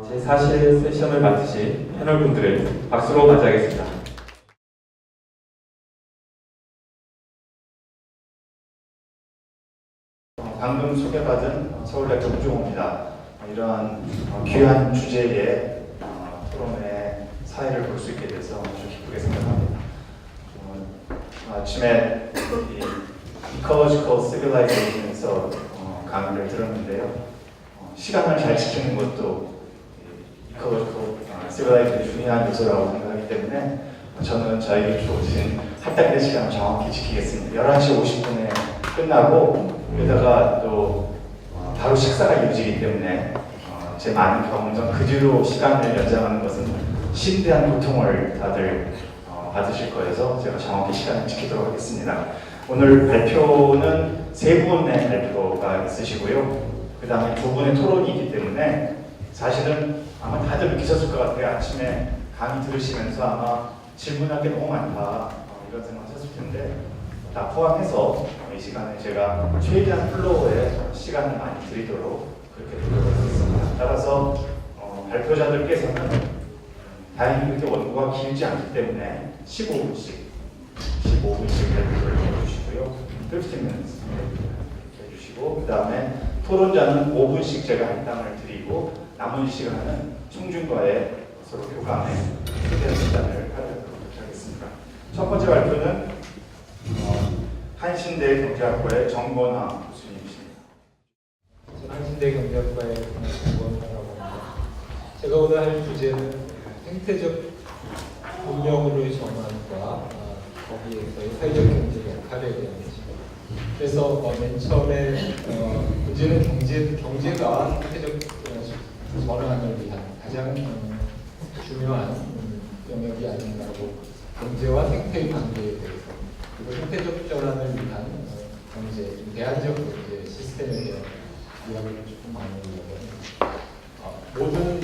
제4실 세션을 맡으신 패널분들을 박수로 맞이하겠습니다. 방금 소개받은 서울대 경주호입니다. 이러한 귀한 주제의 토론의 사회를 볼 수 있게 돼서 아주 기쁘게 생각합니다. 아침에 이컬러지컬 시빌라이제이션에서 강의를 들었는데요. 시간을 잘 지키는 것도 이컬러지컬 시빌라이제이션의 중요한 요소라고 생각하기 때문에 저는 저에게 주어진 할당된 시간을 정확히 지키겠습니다. 11시 50분에 끝나고 게다가 또 바로 식사가 이루어지기 때문에 제 많은 경험상 그 뒤로 시간을 연장하는 것은 심대한 고통을 다들 받으실 거여서 제가 정확히 시간을 지키도록 하겠습니다. 오늘 발표는 3분의 발표가 있으시고요. 그 다음에 2분의 토론이기 때문에 사실은 아마 다들 느끼셨을 것 같아요. 아침에 강의 들으시면서 아마 질문할 게 너무 많다 이런 생각하셨을 텐데 다 포함해서 이 시간에 제가 최대한 플로우에 시간을 많이 드리도록 그렇게 노력을 하겠습니다. 따라서 발표자들께서는 다행히 그렇게 원고가 길지 않기 때문에 15분씩 발표를 해주시고요. 15minutes 해주시고 그 다음에 토론자는 5분씩 제가 할당을 드리고 남은 시간은 총준과의 서로 교감에 최대한 시간을 하도록 하겠습니다. 첫 번째 발표는 한신대 경제학과의 정건화 교수님이십니다. 저는 한신대 경제학과의 정건화라고 합니다. 제가 오늘 할 주제는 생태적 운영으로의 전환과 거기에서의 사회적 경제 역할에 대한 것입니다. 그래서 맨 처음에 문제는 경제가 생태적 전환을 위한 가장 중요한 영역이 아닌가라고 경제와 생태의 관계에 대해서 그리고 생태적 전환을 위한 경제, 대안적 경제 시스템에 대한 이야기를 조금 나누려고 합니다. 모든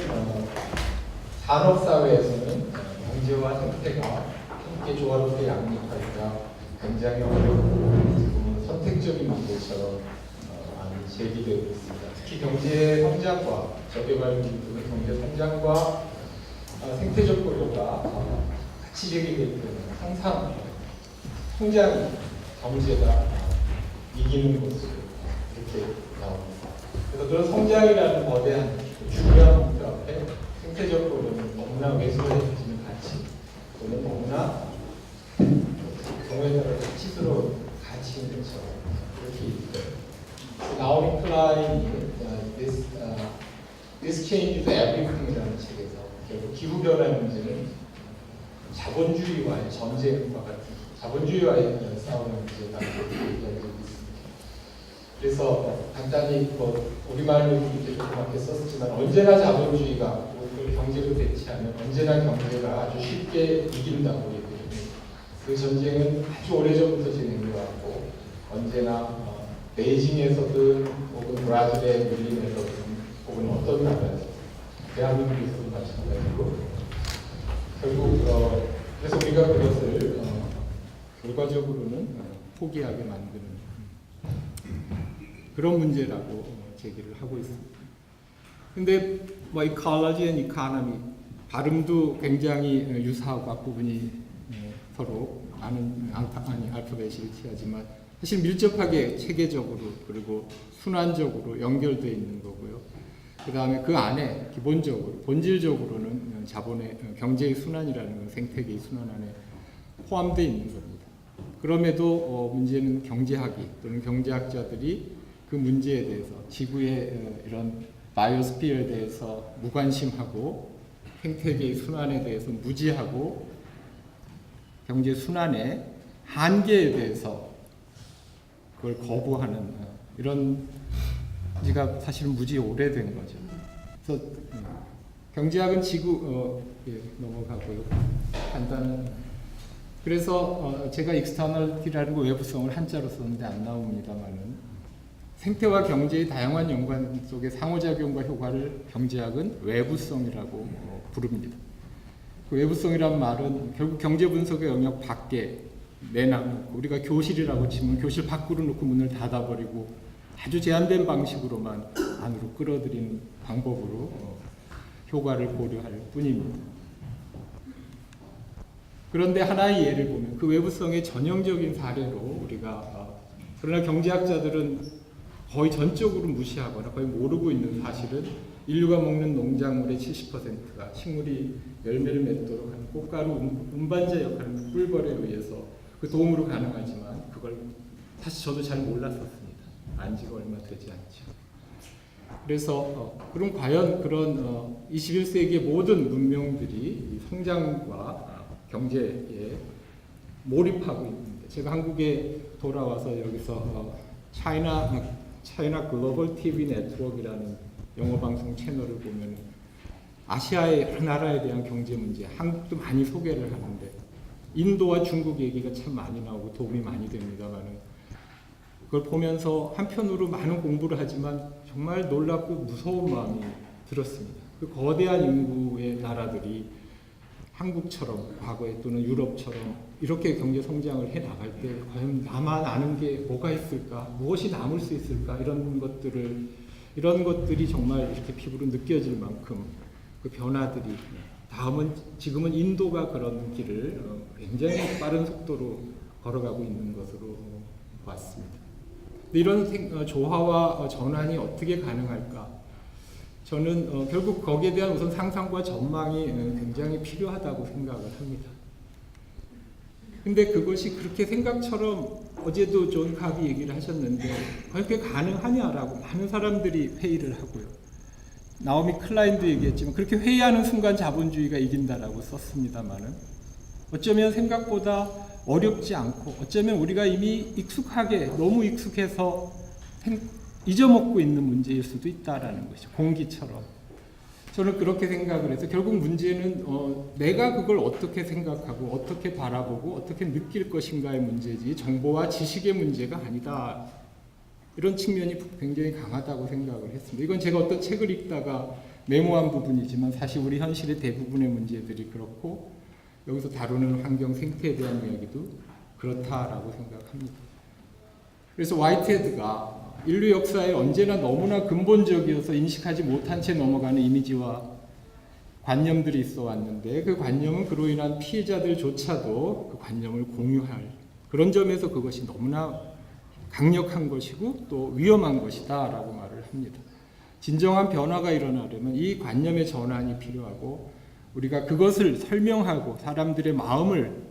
산업사회에서는 경제와 생태가 함께 조화롭게 양립하기가 굉장히 어렵고 지금은 선택적인 문제처럼 많이 제기되고 있습니다. 특히 경제 성장과 저개발 국가의 경제 성장과 생태적 고려가 같이 제기되기 때문에 항상 성장이 경제가 이기는 것으로 이렇게 나옵니다. 그래서 그런 성장이라는 거대한 중요한 목표 앞에 생태적 고려는 너무나 왜소해지는 가치 또는 너무나 경우에 따라 가치스러운 가치인 것처럼 그렇게 있어요. 나오미 클라인이 This Changes Everything이라는 책에서 결국 기후변화 문제는 자본주의와의 전쟁과 같은 자본주의와의 싸우는 문제다 이렇게 얘기하고 있습니다. 그래서 간단히 우리말로 이렇게 조그맣게 썼지만 언제나 자본주의가 경제로 대치하면 언제나 경제가 아주 쉽게 이긴다고 얘기합니다. 그 전쟁은 아주 오래전부터 진행되어 왔고 언제나 베이징에서든 혹은 브라질의 밀림에서든 혹은 어떤 나라에서 대한민국에서도 마찬가지고 결국 그래서 우리가 그것을 결과적으로는 포기하게 만드는 그런 문제라고 제기를 하고 있습니다. 근데 ecology and economy 발음도 굉장히 유사하고 앞부분이 서로 알파벳이 일치하지만 사실 밀접하게 체계적으로 그리고 순환적으로 연결되어 있는 거고요. 그 다음에 그 안에 기본적으로 본질적으로는 자본의 경제의 순환이라는 건 생태계의 순환 안에 포함되어 있는 겁니다. 그럼에도 문제는 경제학이 또는 경제학자들이 그 문제에 대해서 지구의 이런 바이오스피어에 대해서 무관심하고 생태계의 순환에 대해서 무지하고 경제 순환의 한계에 대해서 그걸 거부하는 이런 지가 사실은 무지 오래된 거죠. 그래서 경제학은 넘어가고요. 간단한 그래서 제가 익스터널티라는 외부성을 한자로 썼는데 안 나옵니다만은 생태와 경제의 다양한 연관 속의 상호작용과 효과를 경제학은 외부성이라고 부릅니다. 그 외부성이란 말은 결국 경제 분석의 영역 밖에 내놔놓고 우리가 교실이라고 치면 교실 밖으로 놓고 문을 닫아버리고 아주 제한된 방식으로만 안으로 끌어들이는 방법으로 효과를 고려할 뿐입니다. 그런데 하나의 예를 보면 그 외부성의 전형적인 사례로 우리가 그러나 경제학자들은 거의 전적으로 무시하거나 거의 모르고 있는 사실은 인류가 먹는 농작물의 70%가 식물이 열매를 맺도록 하는 꽃가루 운반자 역할을 꿀벌에 의해서 그 도움으로 가능하지만 그걸 사실 저도 잘 몰랐었습니다. 안 지가 얼마 되지 않죠. 그래서 그럼 과연 그런 21세기의 모든 문명들이 성장과 경제에 몰입하고 있는데 제가 한국에 돌아와서 여기서 차이나 글로벌 TV 네트워크라는 영어 방송 채널을 보면 아시아의 여러 나라에 대한 경제 문제, 한국도 많이 소개를 하는데 인도와 중국 얘기가 참 많이 나오고 도움이 많이 됩니다만은 그걸 보면서 한편으로 많은 공부를 하지만 정말 놀랍고 무서운 마음이 들었습니다. 그 거대한 인구의 나라들이 한국처럼 과거에 또는 유럽처럼 이렇게 경제 성장을 해 나갈 때 과연 나만 아는 게 뭐가 있을까, 무엇이 남을 수 있을까 이런 것들이 정말 이렇게 피부로 느껴질 만큼 그 변화들이 지금은 인도가 그런 길을 굉장히 빠른 속도로 걸어가고 있는 것으로 봤습니다. 이런 조화와 전환이 어떻게 가능할까? 저는 결국 거기에 대한 우선 상상과 전망이 굉장히 필요하다고 생각을 합니다. 근데 그것이 그렇게 생각처럼 어제도 존 카비 얘기를 하셨는데 그렇게 가능하냐라고 많은 사람들이 회의를 하고요. 나오미 클라인도 얘기했지만 그렇게 회의하는 순간 자본주의가 이긴다라고 썼습니다만은 어쩌면 생각보다 어렵지 않고 어쩌면 우리가 이미 너무 익숙해서 잊어먹고 있는 문제일 수도 있다라는 것이죠. 공기처럼. 저는 그렇게 생각을 해서 결국 문제는 내가 그걸 어떻게 생각하고 어떻게 바라보고 어떻게 느낄 것인가의 문제지 정보와 지식의 문제가 아니다. 이런 측면이 굉장히 강하다고 생각을 했습니다. 이건 제가 어떤 책을 읽다가 메모한 부분이지만 사실 우리 현실의 대부분의 문제들이 그렇고 여기서 다루는 환경 생태에 대한 이야기도 그렇다라고 생각합니다. 그래서 화이트헤드가 인류 역사에 언제나 너무나 근본적이어서 인식하지 못한 채 넘어가는 이미지와 관념들이 있어 왔는데 그 관념은 그로 인한 피해자들조차도 그 관념을 공유할 그런 점에서 그것이 너무나 강력한 것이고 또 위험한 것이다 라고 말을 합니다. 진정한 변화가 일어나려면 이 관념의 전환이 필요하고 우리가 그것을 설명하고 사람들의 마음을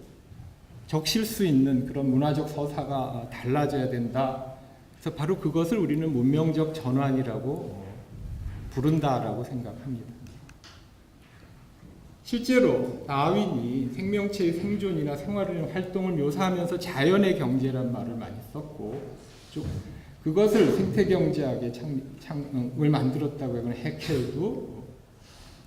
적실 수 있는 그런 문화적 서사가 달라져야 된다. 그래서 바로 그것을 우리는 문명적 전환이라고 부른다라고 생각합니다. 실제로 다윈이 생명체의 생존이나 생활의 활동을 묘사하면서 자연의 경제란 말을 많이 썼고 그것을 생태경제학의 창을 만들었다고 하는 해켈도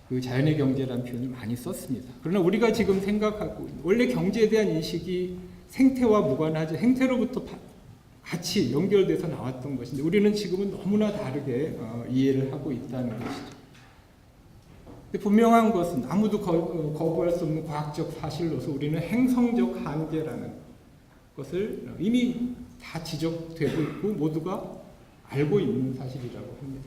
그 자연의 경제라는 표현을 많이 썼습니다. 그러나 우리가 지금 생각하고 원래 경제에 대한 인식이 생태와 무관하지 행태로부터 같이 연결돼서 나왔던 것인데 우리는 지금은 너무나 다르게 이해를 하고 있다는 것이죠. 근데 분명한 것은 아무도 거부할 수 없는 과학적 사실로서 우리는 행성적 한계라는 것을 이미 다 지적되고 있고 모두가 알고 있는 사실이라고 합니다.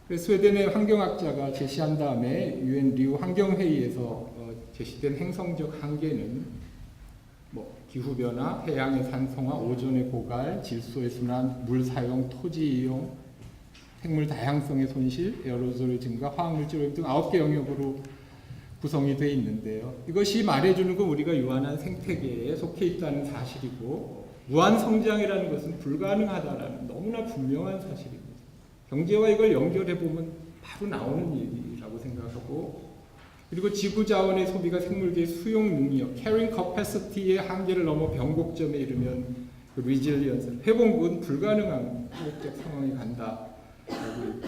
그래서 스웨덴의 환경학자가 제시한 다음에 UN 리우 환경회의에서 제시된 행성적 한계는 기후변화, 해양의 산성화, 오존의 고갈, 질소의 순환, 물 사용, 토지 이용, 생물 다양성의 손실, 에어로졸의 증가, 화학물질 오염 등 9개 영역으로 구성이 되어 있는데요. 이것이 말해주는 건 우리가 유한한 생태계에 속해 있다는 사실이고 무한 성장이라는 것은 불가능하다라는 너무나 분명한 사실입니다. 경제와 이걸 연결해보면 바로 나오는 얘기라고 생각하고 그리고 지구 자원의 소비가 생물계의 수용 능력, carrying capacity의 한계를 넘어 변곡점에 이르면 그 resilience, 회복은 불가능한 회복적 상황이 간다.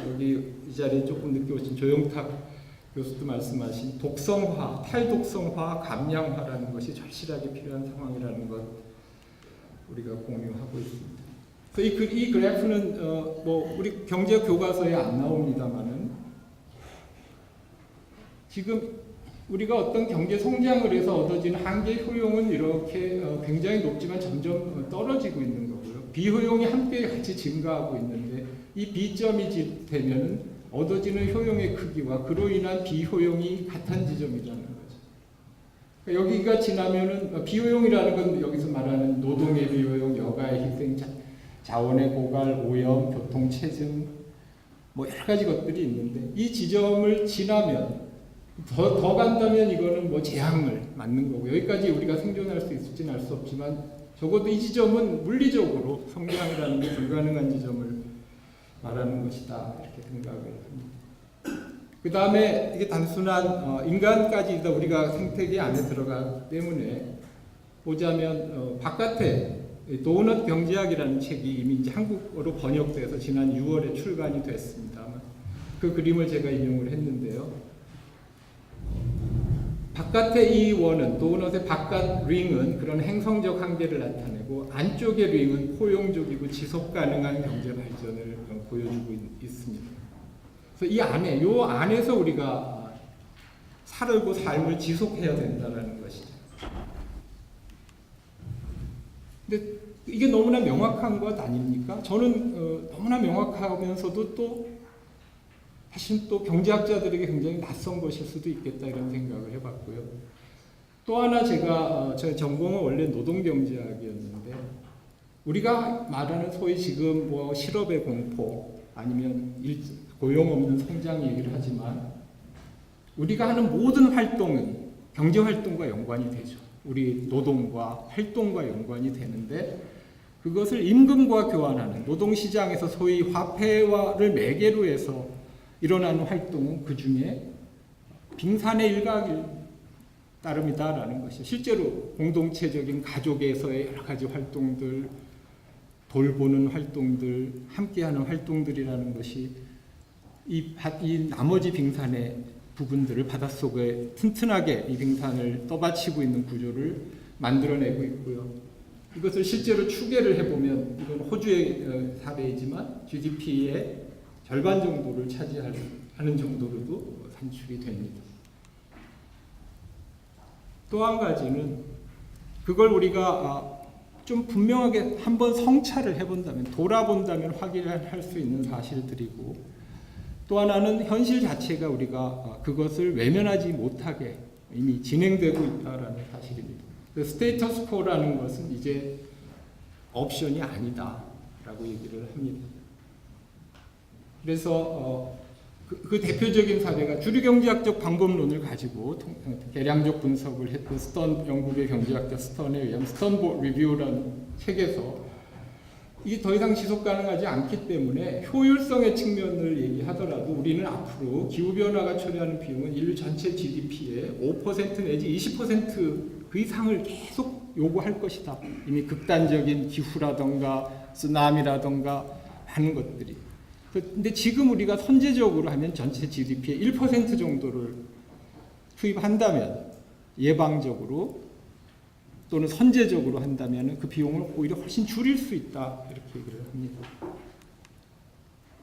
여기 이 자리에 조금 늦게 오신 조영탁 교수도 말씀하신 독성화, 탈독성화, 감량화라는 것이 절실하게 필요한 상황이라는 것 우리가 공유하고 있습니다. 그래서 이 그래프는 우리 경제 교과서에 안 나옵니다만은 지금 우리가 어떤 경제 성장을 해서 얻어지는 한계 효용은 이렇게 굉장히 높지만 점점 떨어지고 있는 거고요. 비효용이 함께 같이 증가하고 있는데 이 B점이 되면은 얻어지는 효용의 크기와 그로 인한 비효용이 같은 지점이라는 거죠. 그러니까 여기가 지나면은 비효용이라는 건 여기서 말하는 노동의 비효용, 여가의 희생, 자원의 고갈, 오염, 교통 체증 뭐 여러 가지 것들이 있는데 이 지점을 지나면 더 간다면 이거는 뭐 재앙을 맞는 거고 여기까지 우리가 생존할 수 있을지는 알 수 없지만 적어도 이 지점은 물리적으로 성장이라는 게 불가능한 지점을 말하는 것이다 이렇게 생각을 합니다. 그 다음에 이게 단순한 인간까지 우리가 생태계 안에 들어가기 때문에 보자면 바깥에 도넛 경제학이라는 책이 이미 이제 한국어로 번역돼서 지난 6월에 출간이 됐습니다만 그 그림을 제가 인용을 했는데요. 바깥의 이 원은 도넛의 바깥 링은 그런 행성적 한계를 나타내고 안쪽의 링은 포용적이고 지속 가능한 경제 발전을 보여주고 있습니다. 그래서 이 안에 요 안에서 우리가 살고 삶을 지속해야 된다는 것이죠. 근데 이게 너무나 명확한 것 아닙니까? 저는 너무나 명확하면서도 또 사실 또 경제학자들에게 굉장히 낯선 것일 수도 있겠다 이런 생각을 해봤고요. 또 하나 제가 제 전공은 원래 노동경제학이었는데 우리가 말하는 소위 지금 뭐 실업의 공포 아니면 고용 없는 성장 얘기를 하지만 우리가 하는 모든 활동은 경제 활동과 연관이 되죠. 우리 노동과 활동과 연관이 되는데 그것을 임금과 교환하는 노동시장에서 소위 화폐를 매개로 해서 일어나는 활동은 그 중에 빙산의 일각일 따름이다라는 것이 실제로 공동체적인 가족에서의 여러 가지 활동들, 돌보는 활동들, 함께하는 활동들이라는 것이 이 나머지 빙산의 부분들을 바닷속에 튼튼하게 이 빙산을 떠받치고 있는 구조를 만들어내고 있고요. 이것을 실제로 추계를 해보면 이건 호주의 사례이지만 GDP의 절반 정도를 차지하는 정도로도 산출이 됩니다. 또 한 가지는 그걸 우리가 좀 분명하게 한번 성찰을 해본다면 돌아본다면 확인할 수 있는 사실들이고 또 하나는 현실 자체가 우리가 그것을 외면하지 못하게 이미 진행되고 있다는 사실입니다. 스테이터스 코라는 것은 이제 옵션이 아니다라고 얘기를 합니다. 그래서 그 대표적인 사례가 주류경제학적 방법론을 가지고 계량적 분석을 했던 스턴 영국의 경제학자 스턴에 의한 스턴보드 리뷰라는 책에서 이게 더 이상 지속 가능하지 않기 때문에 효율성의 측면을 얘기하더라도 우리는 앞으로 기후변화가 초래하는 비용은 인류 전체 GDP의 5% 내지 20% 그 이상을 계속 요구할 것이다. 이미 극단적인 기후라던가 쓰나미라던가 하는 것들이. 근데 지금 우리가 선제적으로 하면 전체 GDP의 1% 정도를 투입한다면 예방적으로 또는 선제적으로 한다면 그 비용을 오히려 훨씬 줄일 수 있다 이렇게 얘기를 합니다.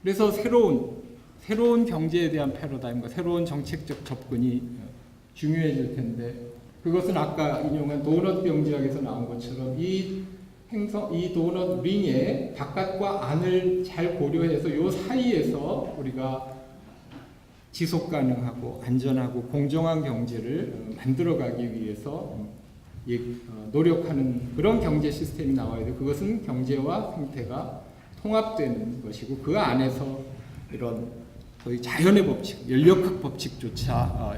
그래서 새로운 경제에 대한 패러다임과 새로운 정책적 접근이 중요해질 텐데 그것은 아까 인용한 도넛 경제학에서 나온 것처럼 이 도넛 링의 바깥과 안을 잘 고려해서 이 사이에서 우리가 지속 가능하고 안전하고 공정한 경제를 만들어가기 위해서 노력하는 그런 경제 시스템이 나와야 돼요. 그것은 경제와 생태가 통합되는 것이고 그 안에서 이런 거의 자연의 법칙, 연력학 법칙조차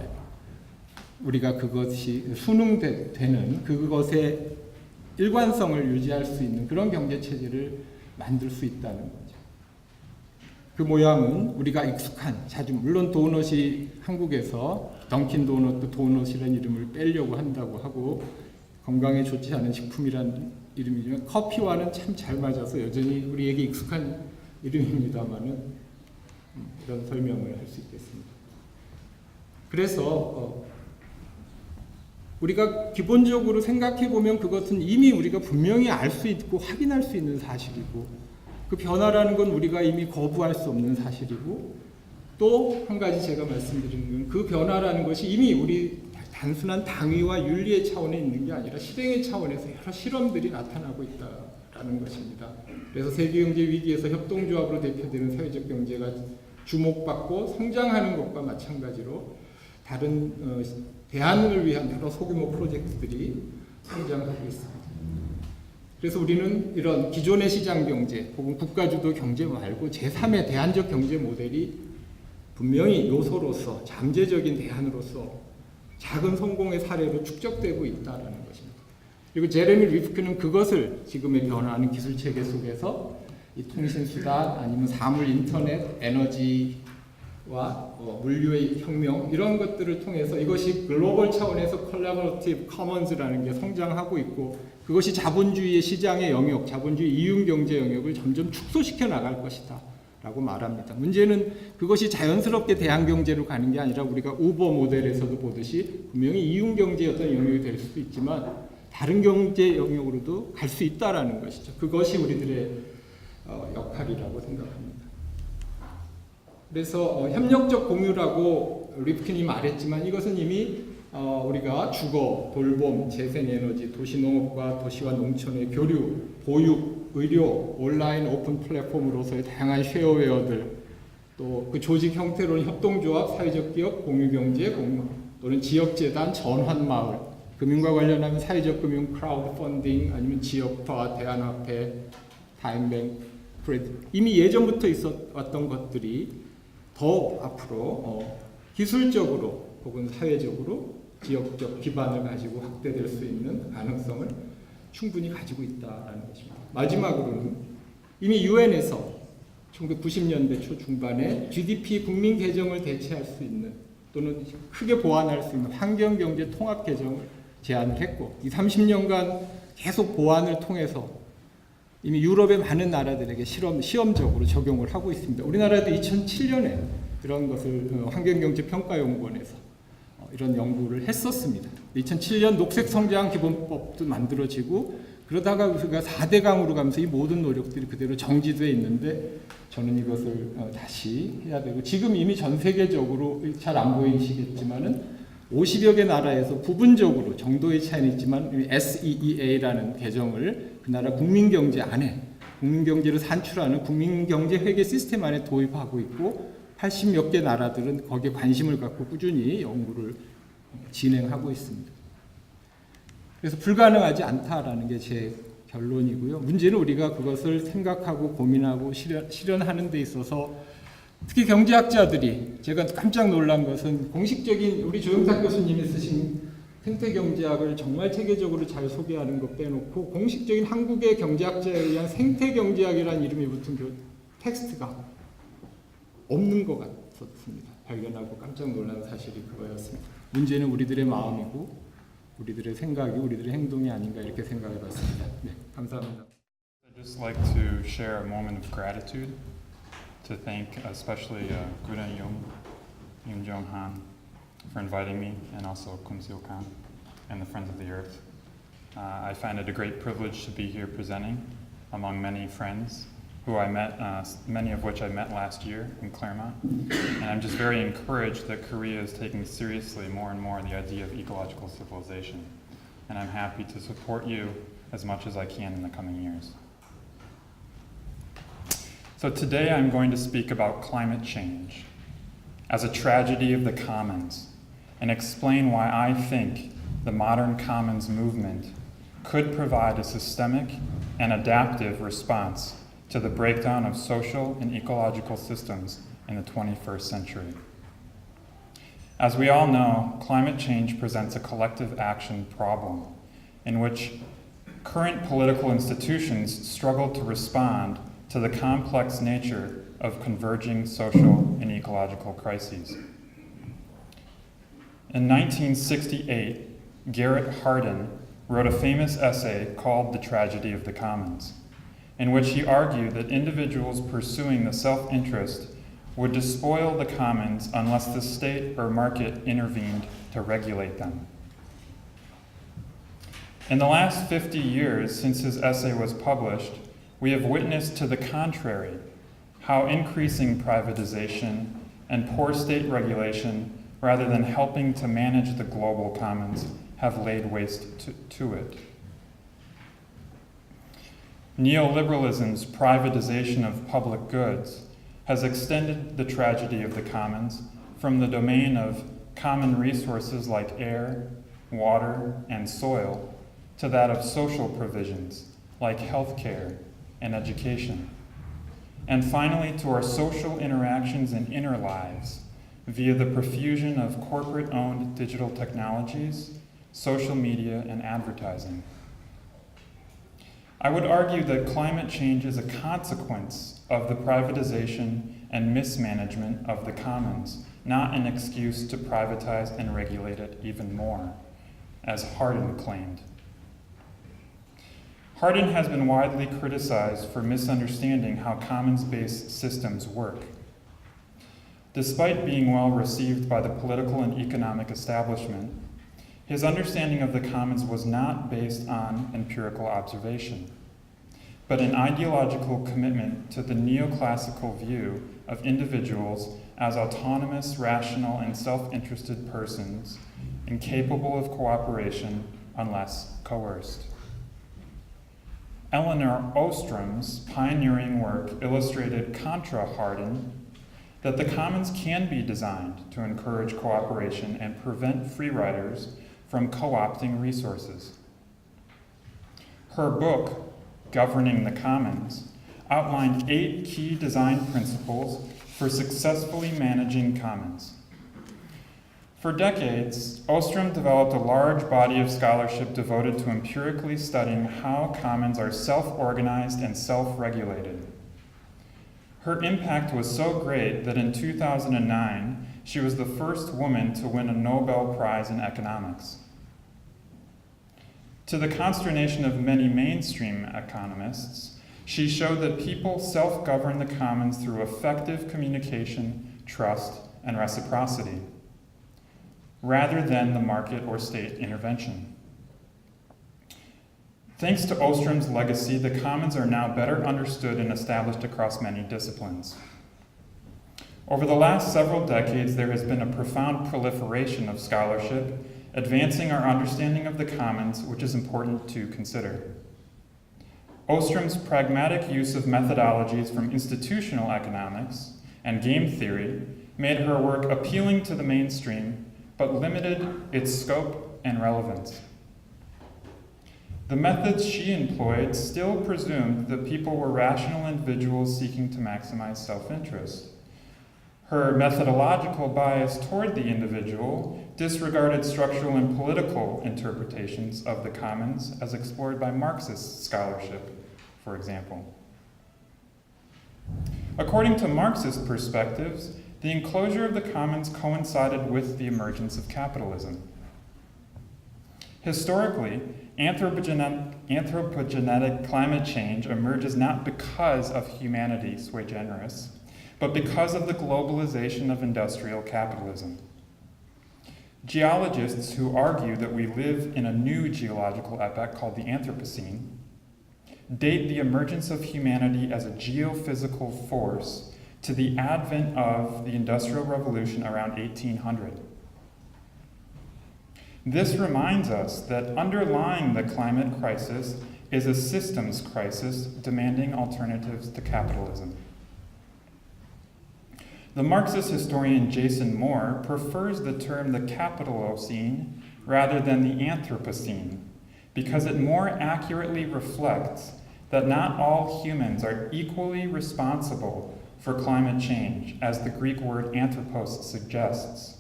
우리가 그것이 순응되는 그것의 일관성을 유지할 수 있는 그런 경제 체제를 만들 수 있다는 거죠. 그 모양은 우리가 익숙한 자주 물론 도넛이 한국에서 던킨 도넛도 도넛이라는 이름을 빼려고 한다고 하고 건강에 좋지 않은 식품이라는 이름이지만 커피와는 참 잘 맞아서 여전히 우리에게 익숙한 이름입니다만은 이런 설명을 할 수 있겠습니다. 그래서 우리가 기본적으로 생각해 보면 그것은 이미 우리가 분명히 알 수 있고 확인할 수 있는 사실이고 그 변화라는 건 우리가 이미 거부할 수 없는 사실이고 또 한 가지 제가 말씀드리는 건 그 변화라는 것이 이미 우리 단순한 당위와 윤리의 차원에 있는 게 아니라 실행의 차원에서 여러 실험들이 나타나고 있다라는 것입니다. 그래서 세계경제 위기에서 협동조합으로 대표되는 사회적 경제가 주목받고 성장하는 것과 마찬가지로 다른 대안을 위한 여러 소규모 프로젝트들이 성장하고 있습니다. 그래서 우리는 이런 기존의 시장 경제 혹은 국가주도 경제 말고 제3의 대안적 경제 모델이 분명히 요소로서 잠재적인 대안으로서 작은 성공의 사례로 축적되고 있다는 것입니다. 그리고 제레미 리프킨은 그것을 지금의 변화하는 기술 체계 속에서 이 통신수단 아니면 사물 인터넷, 에너지와 물류의 혁명 이런 것들을 통해서 이것이 글로벌 차원에서 콜라보레이티브 커먼스라는 게 성장하고 있고 그것이 자본주의의 시장의 영역, 자본주의 이윤경제 영역을 점점 축소시켜 나갈 것이다 라고 말합니다. 문제는 그것이 자연스럽게 대한경제로 가는 게 아니라 우리가 우버 모델에서도 보듯이 분명히 이윤경제의 어떤 영역이 될 수도 있지만 다른 경제 영역으로도 갈 수 있다는 것이죠. 그것이 우리들의 역할이라고 생각합니다. 그래서 협력적 공유라고 리프킨이 말했지만 이것은 이미 우리가 주거, 돌봄, 재생에너지, 도시농업과 도시와 농촌의 교류, 보육, 의료, 온라인 오픈 플랫폼으로서의 다양한 쉐어웨어들, 또 그 조직 형태로는 협동조합, 사회적 기업, 공유경제, 또는 지역재단, 전환마을, 금융과 관련하면 사회적 금융, 크라우드 펀딩, 아니면 지역화, 대한화폐, 타임뱅크, 크레딧. 이미 예전부터 있었던 것들이 더 앞으로 기술적으로 혹은 사회적으로 지역적 기반을 가지고 확대될 수 있는 가능성을 충분히 가지고 있다는 것입니다. 마지막으로는 이미 유엔에서 1990년대 초중반에 GDP 국민 계정을 대체할 수 있는 또는 크게 보완할 수 있는 환경경제 통합 계정을 제안을 했고 이 30년간 계속 보완을 통해서 이미 유럽의 많은 나라들에게 시험적으로 적용을 하고 있습니다. 우리나라도 2007년에 그런 것을 환경경제평가연구원에서 이런 연구를 했었습니다. 2007년 녹색성장기본법도 만들어지고 그러다가 우리가 4대강으로 가면서 이 모든 노력들이 그대로 정지되어 있는데 저는 이것을 다시 해야 되고 지금 이미 전 세계적으로 잘 안 보이시겠지만은 50여 개 나라에서 부분적으로 정도의 차이는 있지만 SEEA라는 개정을 그 나라 국민경제 안에 국민경제를 산출하는 국민경제회계 시스템 안에 도입하고 있고 80몇 개 나라들은 거기에 관심을 갖고 꾸준히 연구를 진행하고 있습니다. 그래서 불가능하지 않다라는 게 제 결론이고요. 문제는 우리가 그것을 생각하고 고민하고 실현하는 데 있어서 특히 경제학자들이 제가 깜짝 놀란 것은 공식적인 우리 조영탁 교수님이 쓰신 생태경제학을 정말 체계적으로 잘 소개하는 것 빼놓고 공식적인 한국의 경제학자에 의한 생태경제학이라는 이름이 붙은 텍스트가 없는 것 같습니다. 발견하고 깜짝 놀란 사실이 그거였습니다. 문제는 우리들의 마음이고 우리들의 생각이 우리들의 행동이 아닌가 이렇게 생각해봤습니다. 네, 감사합니다. I'd just like to share a moment of gratitude to thank especially Guren Yoon Jong Han for inviting me and also Kun Seo Khan and the Friends of the Earth. I find it a great privilege to be here presenting among many friends who I met, many of which I met last year in Claremont. And I'm just very encouraged that Korea is taking seriously more and more the idea of ecological civilization. And I'm happy to support you as much as I can in the coming years. So today I'm going to speak about climate change as a tragedy of the commons and explain why I think the modern commons movement could provide a systemic and adaptive response to the breakdown of social and ecological systems in the 21st century. As we all know, climate change presents a collective action problem in which current political institutions struggle to respond to the complex nature of converging social and ecological crises. In 1968, Garrett Hardin wrote a famous essay called The Tragedy of the Commons, in which he argued that individuals pursuing the self-interest would despoil the commons unless the state or market intervened to regulate them. In the last 50 years since his essay was published, we have witnessed to the contrary, how increasing privatization and poor state regulation, rather than helping to manage the global commons, have laid waste to it. Neoliberalism's privatization of public goods has extended the tragedy of the commons from the domain of common resources like air, water, and soil to that of social provisions like healthcare and education. And finally, to our social interactions and inner lives via the profusion of corporate-owned digital technologies, social media, and advertising. I would argue that climate change is a consequence of the privatization and mismanagement of the commons, not an excuse to privatize and regulate it even more, as Hardin claimed. Hardin has been widely criticized for misunderstanding how commons-based systems work. Despite being well received by the political and economic establishment, his understanding of the commons was not based on empirical observation, but an ideological commitment to the neoclassical view of individuals as autonomous, rational, and self-interested persons incapable of cooperation unless coerced. Elinor Ostrom's pioneering work illustrated contra Hardin that the commons can be designed to encourage cooperation and prevent free riders from co-opting resources. Her book, Governing the Commons, outlined 8 key design principles for successfully managing commons. For decades, Ostrom developed a large body of scholarship devoted to empirically studying how commons are self-organized and self-regulated. Her impact was so great that in 2009, she was the first woman to win a Nobel Prize in economics. To the consternation of many mainstream economists, she showed that people self-govern the commons through effective communication, trust, and reciprocity, rather than the market or state intervention. Thanks to Ostrom's legacy, the commons are now better understood and established across many disciplines. Over the last several decades, there has been a profound proliferation of scholarship, advancing our understanding of the commons, which is important to consider. Ostrom's pragmatic use of methodologies from institutional economics and game theory made her work appealing to the mainstream, but limited its scope and relevance. The methods she employed still presumed that people were rational individuals seeking to maximize self-interest. Her methodological bias toward the individual disregarded structural and political interpretations of the commons as explored by Marxist scholarship, for example. According to Marxist perspectives, the enclosure of the commons coincided with the emergence of capitalism. Historically, anthropogenetic climate change emerges not because of humanity sui generis, but because of the globalization of industrial capitalism. Geologists who argue that we live in a new geological epoch called the Anthropocene date the emergence of humanity as a geophysical force to the advent of the Industrial Revolution around 1800. This reminds us that underlying the climate crisis is a systems crisis demanding alternatives to capitalism. The Marxist historian Jason Moore prefers the term the Capitalocene rather than the Anthropocene because it more accurately reflects that not all humans are equally responsible for climate change, as the Greek word anthropos suggests.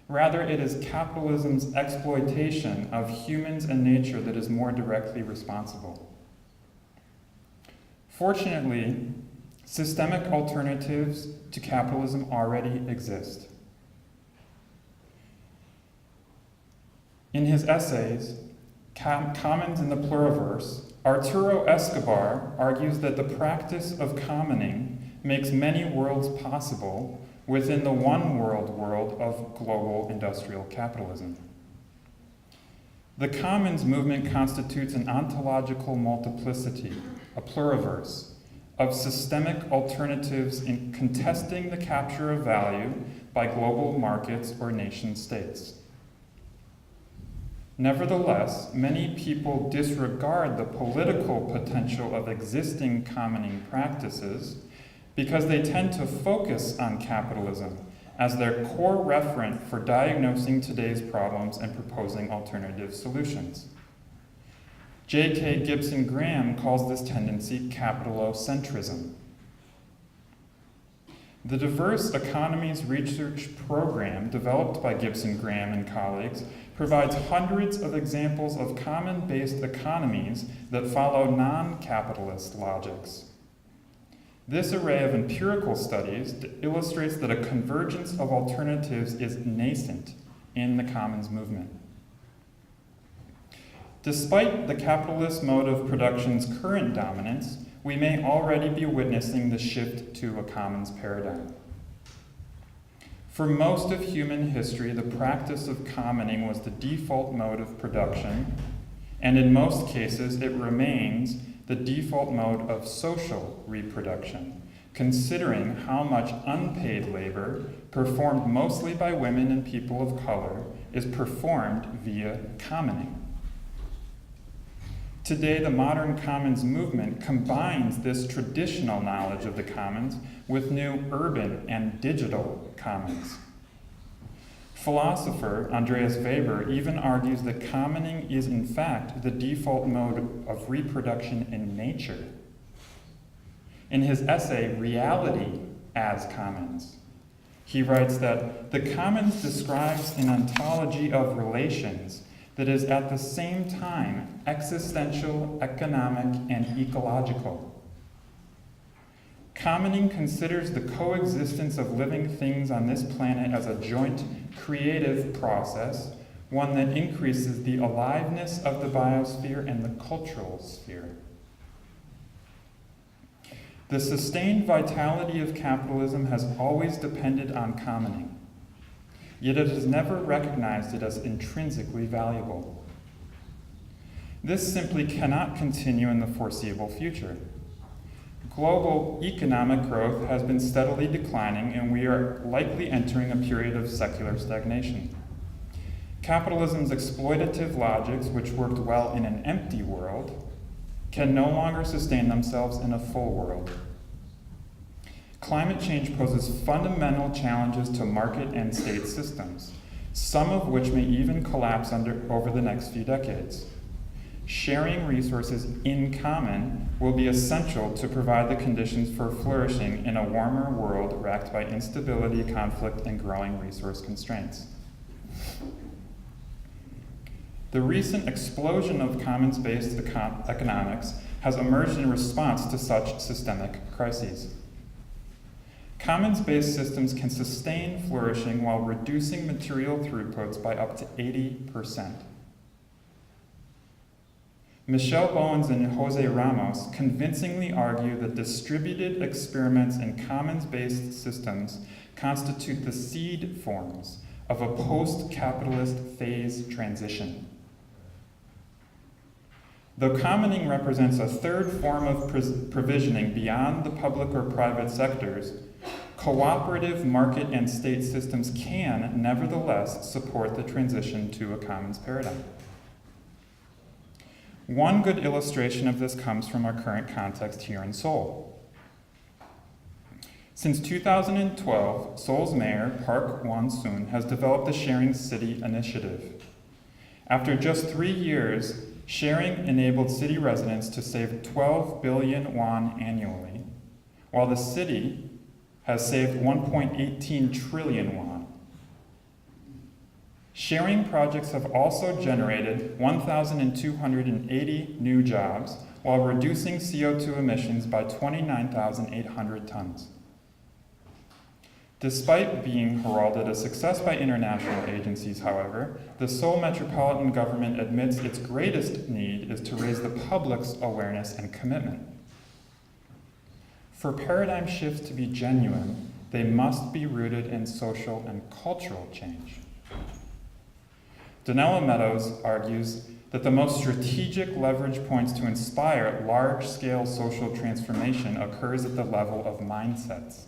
Rather, it is capitalism's exploitation of humans and nature that is more directly responsible. Fortunately, systemic alternatives to capitalism already exist. In his essays, Commons in the Pluriverse, Arturo Escobar argues that the practice of commoning makes many worlds possible within the one world of global industrial capitalism. The commons movement constitutes an ontological multiplicity, a pluriverse, of systemic alternatives in contesting the capture of value by global markets or nation states. Nevertheless, many people disregard the political potential of existing commoning practices because they tend to focus on capitalism as their core referent for diagnosing today's problems and proposing alternative solutions. J.K. Gibson Graham calls this tendency capitalocentrism. The Diverse Economies Research Program, developed by Gibson Graham and colleagues, provides hundreds of examples of common-based economies that follow non-capitalist logics. This array of empirical studies illustrates that a convergence of alternatives is nascent in the commons movement. Despite the capitalist mode of production's current dominance, we may already be witnessing the shift to a commons paradigm. For most of human history, the practice of commoning was the default mode of production, and in most cases, it remains the default mode of social reproduction, considering how much unpaid labor, performed mostly by women and people of color, is performed via commoning. Today, the modern commons movement combines this traditional knowledge of the commons with new urban and digital commons. Philosopher Andreas Weber even argues that commoning is in fact the default mode of reproduction in nature. In his essay, Reality as Commons, he writes that the commons describes an ontology of relations that is at the same time existential, economic, and ecological. Commoning considers the coexistence of living things on this planet as a joint creative process, one that increases the aliveness of the biosphere and the cultural sphere. The sustained vitality of capitalism has always depended on commoning, yet it has never recognized it as intrinsically valuable. This simply cannot continue in the foreseeable future. Global economic growth has been steadily declining, and we are likely entering a period of secular stagnation. Capitalism's exploitative logics, which worked well in an empty world, can no longer sustain themselves in a full world. Climate change poses fundamental challenges to market and state systems, some of which may even collapse over the next few decades. Sharing resources in common will be essential to provide the conditions for flourishing in a warmer world racked by instability, conflict, and growing resource constraints. The recent explosion of commons-based economics has emerged in response to such systemic crises. Commons-based systems can sustain flourishing while reducing material throughputs by up to 80%. Michelle Bowens and Jose Ramos convincingly argue that distributed experiments in commons-based systems constitute the seed forms of a post-capitalist phase transition. Though commoning represents a third form of provisioning beyond the public or private sectors, cooperative market and state systems can, nevertheless, support the transition to a commons paradigm. One good illustration of this comes from our current context here in Seoul. Since 2012, Seoul's mayor, Park Won-soon, has developed the Sharing City initiative. After just 3 years, sharing enabled city residents to save 12 billion won annually, while the city has saved 1.18 trillion won. Sharing projects have also generated 1,280 new jobs while reducing CO2 emissions by 29,800 tons. Despite being heralded a success by international agencies, however, the Seoul metropolitan government admits its greatest need is to raise the public's awareness and commitment. For paradigm shifts to be genuine, they must be rooted in social and cultural change. Donella Meadows argues that the most strategic leverage points to inspire large-scale social transformation occurs at the level of mindsets.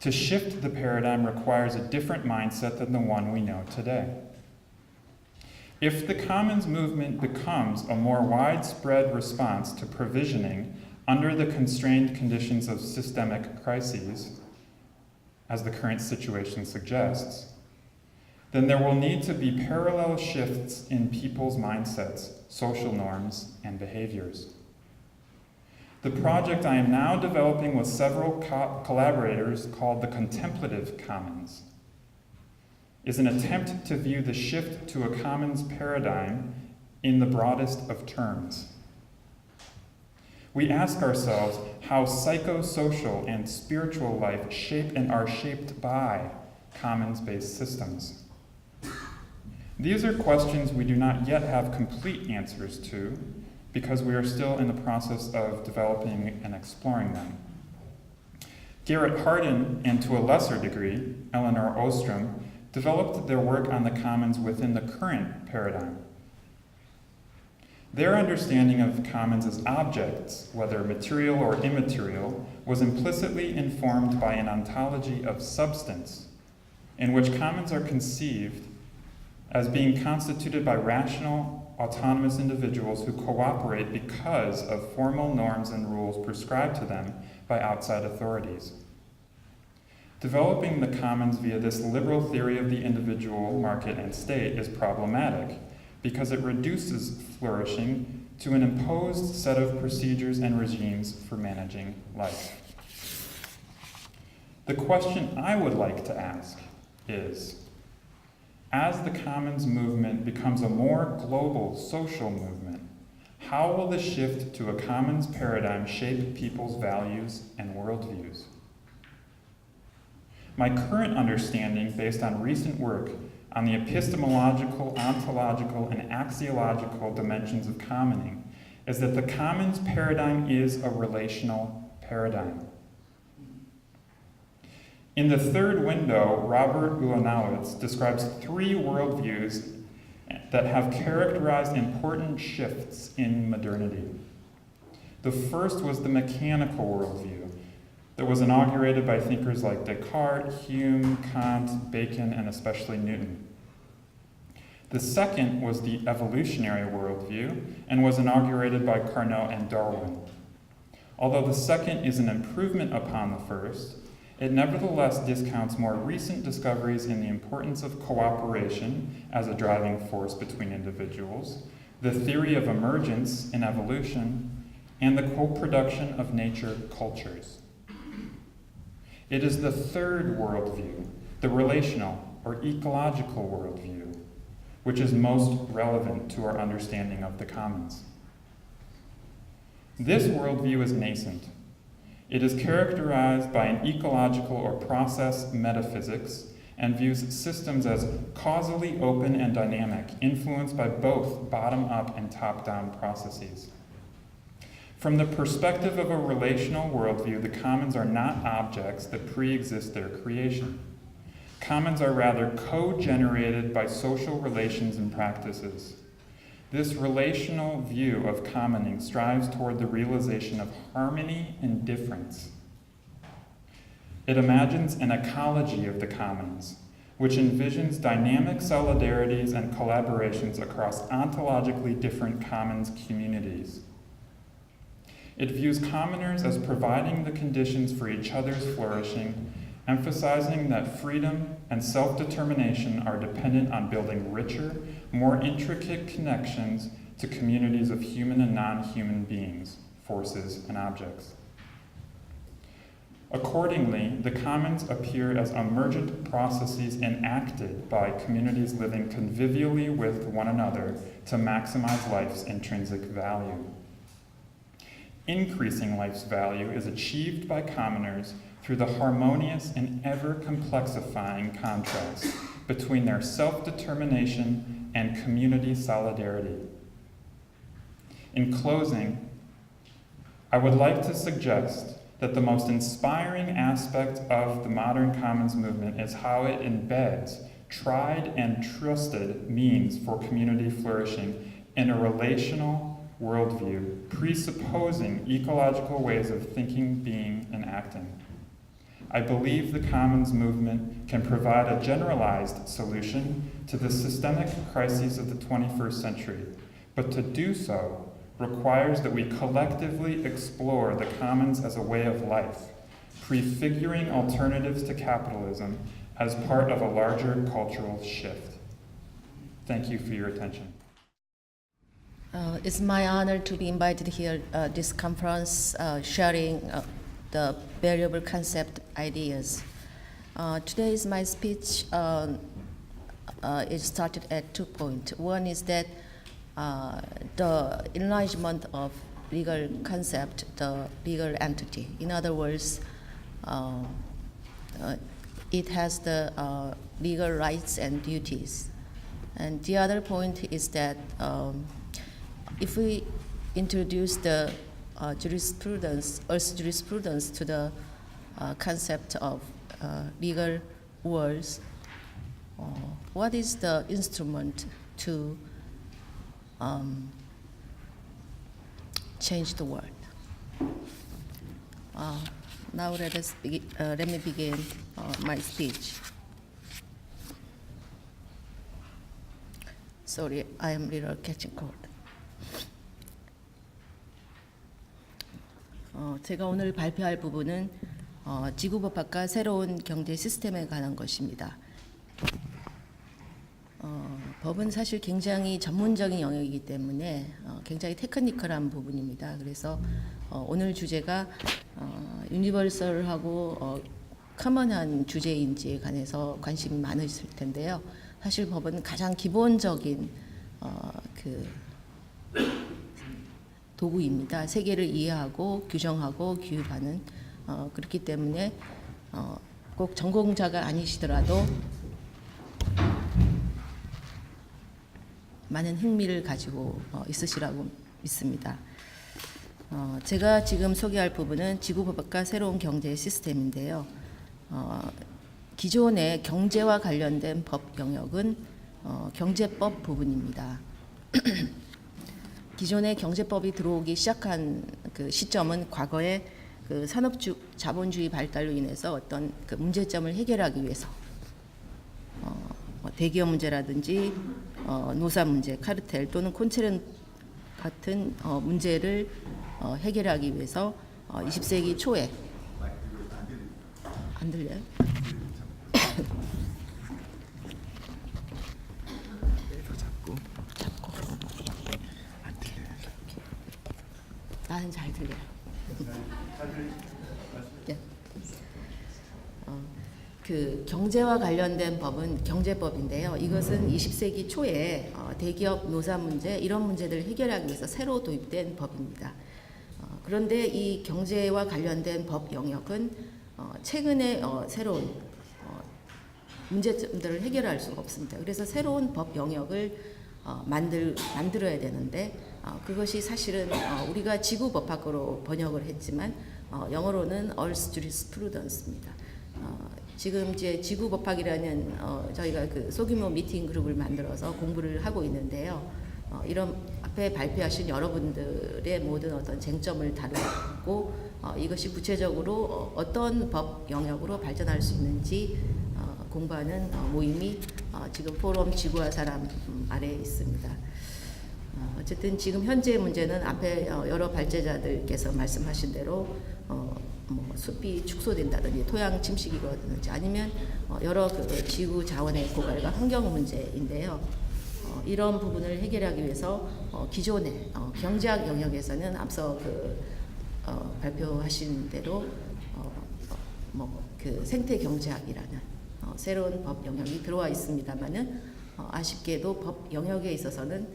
To shift the paradigm requires a different mindset than the one we know today. If the commons movement becomes a more widespread response to provisioning under the constrained conditions of systemic crises, as the current situation suggests, then there will need to be parallel shifts in people's mindsets, social norms, and behaviors. The project I am now developing with several collaborators, called the Contemplative Commons, is an attempt to view the shift to a commons paradigm in the broadest of terms. We ask ourselves how psychosocial and spiritual life shape and are shaped by commons-based systems. These are questions we do not yet have complete answers to because we are still in the process of developing and exploring them. Garrett Hardin, and to a lesser degree, Eleanor Ostrom, developed their work on the commons within the current paradigm. Their understanding of commons as objects, whether material or immaterial, was implicitly informed by an ontology of substance, in which commons are conceived as being constituted by rational, autonomous individuals who cooperate because of formal norms and rules prescribed to them by outside authorities. Developing the commons via this liberal theory of the individual, market, and state is problematic because it reduces flourishing to an imposed set of procedures and regimes for managing life. The question I would like to ask is, as the commons movement becomes a more global social movement, how will the shift to a commons paradigm shape people's values and worldviews? My current understanding, based on recent work on the epistemological, ontological, and axiological dimensions of commoning, is that the commons paradigm is a relational paradigm. In the third window, Robert Ulanowitz describes 3 worldviews that have characterized important shifts in modernity. The first was the mechanical worldview that was inaugurated by thinkers like Descartes, Hume, Kant, Bacon, and especially Newton. The second was the evolutionary worldview and was inaugurated by Carnot and Darwin. Although the second is an improvement upon the first, it nevertheless discounts more recent discoveries in the importance of cooperation as a driving force between individuals, the theory of emergence in evolution, and the co-production of nature cultures. It is the third worldview, the relational or ecological worldview, which is most relevant to our understanding of the commons. This worldview is nascent. It is characterized by an ecological or process metaphysics and views systems as causally open and dynamic, influenced by both bottom-up and top-down processes. From the perspective of a relational worldview, the commons are not objects that pre-exist their creation. Commons are rather co-generated by social relations and practices. This relational view of commoning strives toward the realization of harmony and difference. It imagines an ecology of the commons, which envisions dynamic solidarities and collaborations across ontologically different commons communities. It views commoners as providing the conditions for each other's flourishing, emphasizing that freedom and self-determination are dependent on building richer, more intricate connections to communities of human and non-human beings, forces, and objects. Accordingly, the commons appear as emergent processes enacted by communities living convivially with one another to maximize life's intrinsic value. Increasing life's value is achieved by commoners through the harmonious and ever-complexifying contrast between their self-determination and community solidarity. In closing, I would like to suggest that the most inspiring aspect of the modern commons movement is how it embeds tried and trusted means for community flourishing in a relational worldview, presupposing ecological ways of thinking, being, and acting. I believe the commons movement can provide a generalized solution to the systemic crises of the 21st century, but to do so requires that we collectively explore the commons as a way of life, prefiguring alternatives to capitalism as part of a larger cultural shift. Thank you for your attention. It's my honor to be invited here this conference, sharing the variable concept ideas. Today is my speech. It started at 2 points. One is that the enlargement of legal concept, the legal entity. In other words, it has the legal rights and duties. And the other point is that if we introduce the jurisprudence, Earth's jurisprudence to the concept of legal words, what is the instrument to change the world? Now let me begin my speech. Sorry, I am little catching cold. 제가 오늘 발표할 부분은 지구법학과 새로운 경제 시스템에 관한 것입니다. 법은 사실 굉장히 전문적인 영역이기 때문에 굉장히 테크니컬한 부분입니다. 그래서 오늘 주제가 유니버설하고 커먼한 주제인지에 관해서 관심이 많으실 텐데요. 사실 법은 가장 기본적인 그 도구입니다. 세계를 이해하고 규정하고 규율하는 그렇기 때문에 꼭 전공자가 아니시더라도 많은 흥미를 가지고 있으시라고 믿습니다. 제가 지금 소개할 부분은 지구법학과 새로운 경제 시스템인데요. 기존의 경제와 관련된 법 영역은 경제법 부분입니다. 기존의 경제법이 들어오기 시작한 그 시점은 과거에 그 자본주의 발달로 인해서 어떤 그 문제점을 해결하기 위해서 대기업 문제라든지 노사 문제, 카르텔 또는 콘체른 같은 문제를 해결하기 위해서 20세기 초에 안 들려요? 나는 잘 들려요. 네. 그 경제와 관련된 법은 경제법인데요. 이것은 20세기 초에 대기업 노사 문제 이런 문제들을 해결하기 위해서 새로 도입된 법입니다. 그런데 이 경제와 관련된 법 영역은 최근에 새로운 문제점들을 해결할 수가 없습니다. 그래서 새로운 법 영역을 만들어야 되는데 그것이 사실은 우리가 지구법학으로 번역을 했지만 영어로는 Earth Jurisprudence입니다. 지금 이제 지구법학이라는 저희가 그 소규모 미팅 그룹을 만들어서 공부를 하고 있는데요. 이런 앞에 발표하신 여러분들의 모든 어떤 쟁점을 다루고 이것이 구체적으로 어떤 법 영역으로 발전할 수 있는지 공부하는 모임이 지금 포럼 지구와 사람 아래에 있습니다. 어쨌든 지금 현재의 문제는 앞에 여러 발제자들께서 말씀하신 대로 뭐 숲이 축소된다든지 토양 침식이라든지 아니면 여러 그 지구 자원의 고갈과 환경 문제인데요. 이런 부분을 해결하기 위해서 기존의 경제학 영역에서는 앞서 그 발표하신 대로 뭐 그 생태 경제학이라는 새로운 법 영역이 들어와 있습니다만은 아쉽게도 법 영역에 있어서는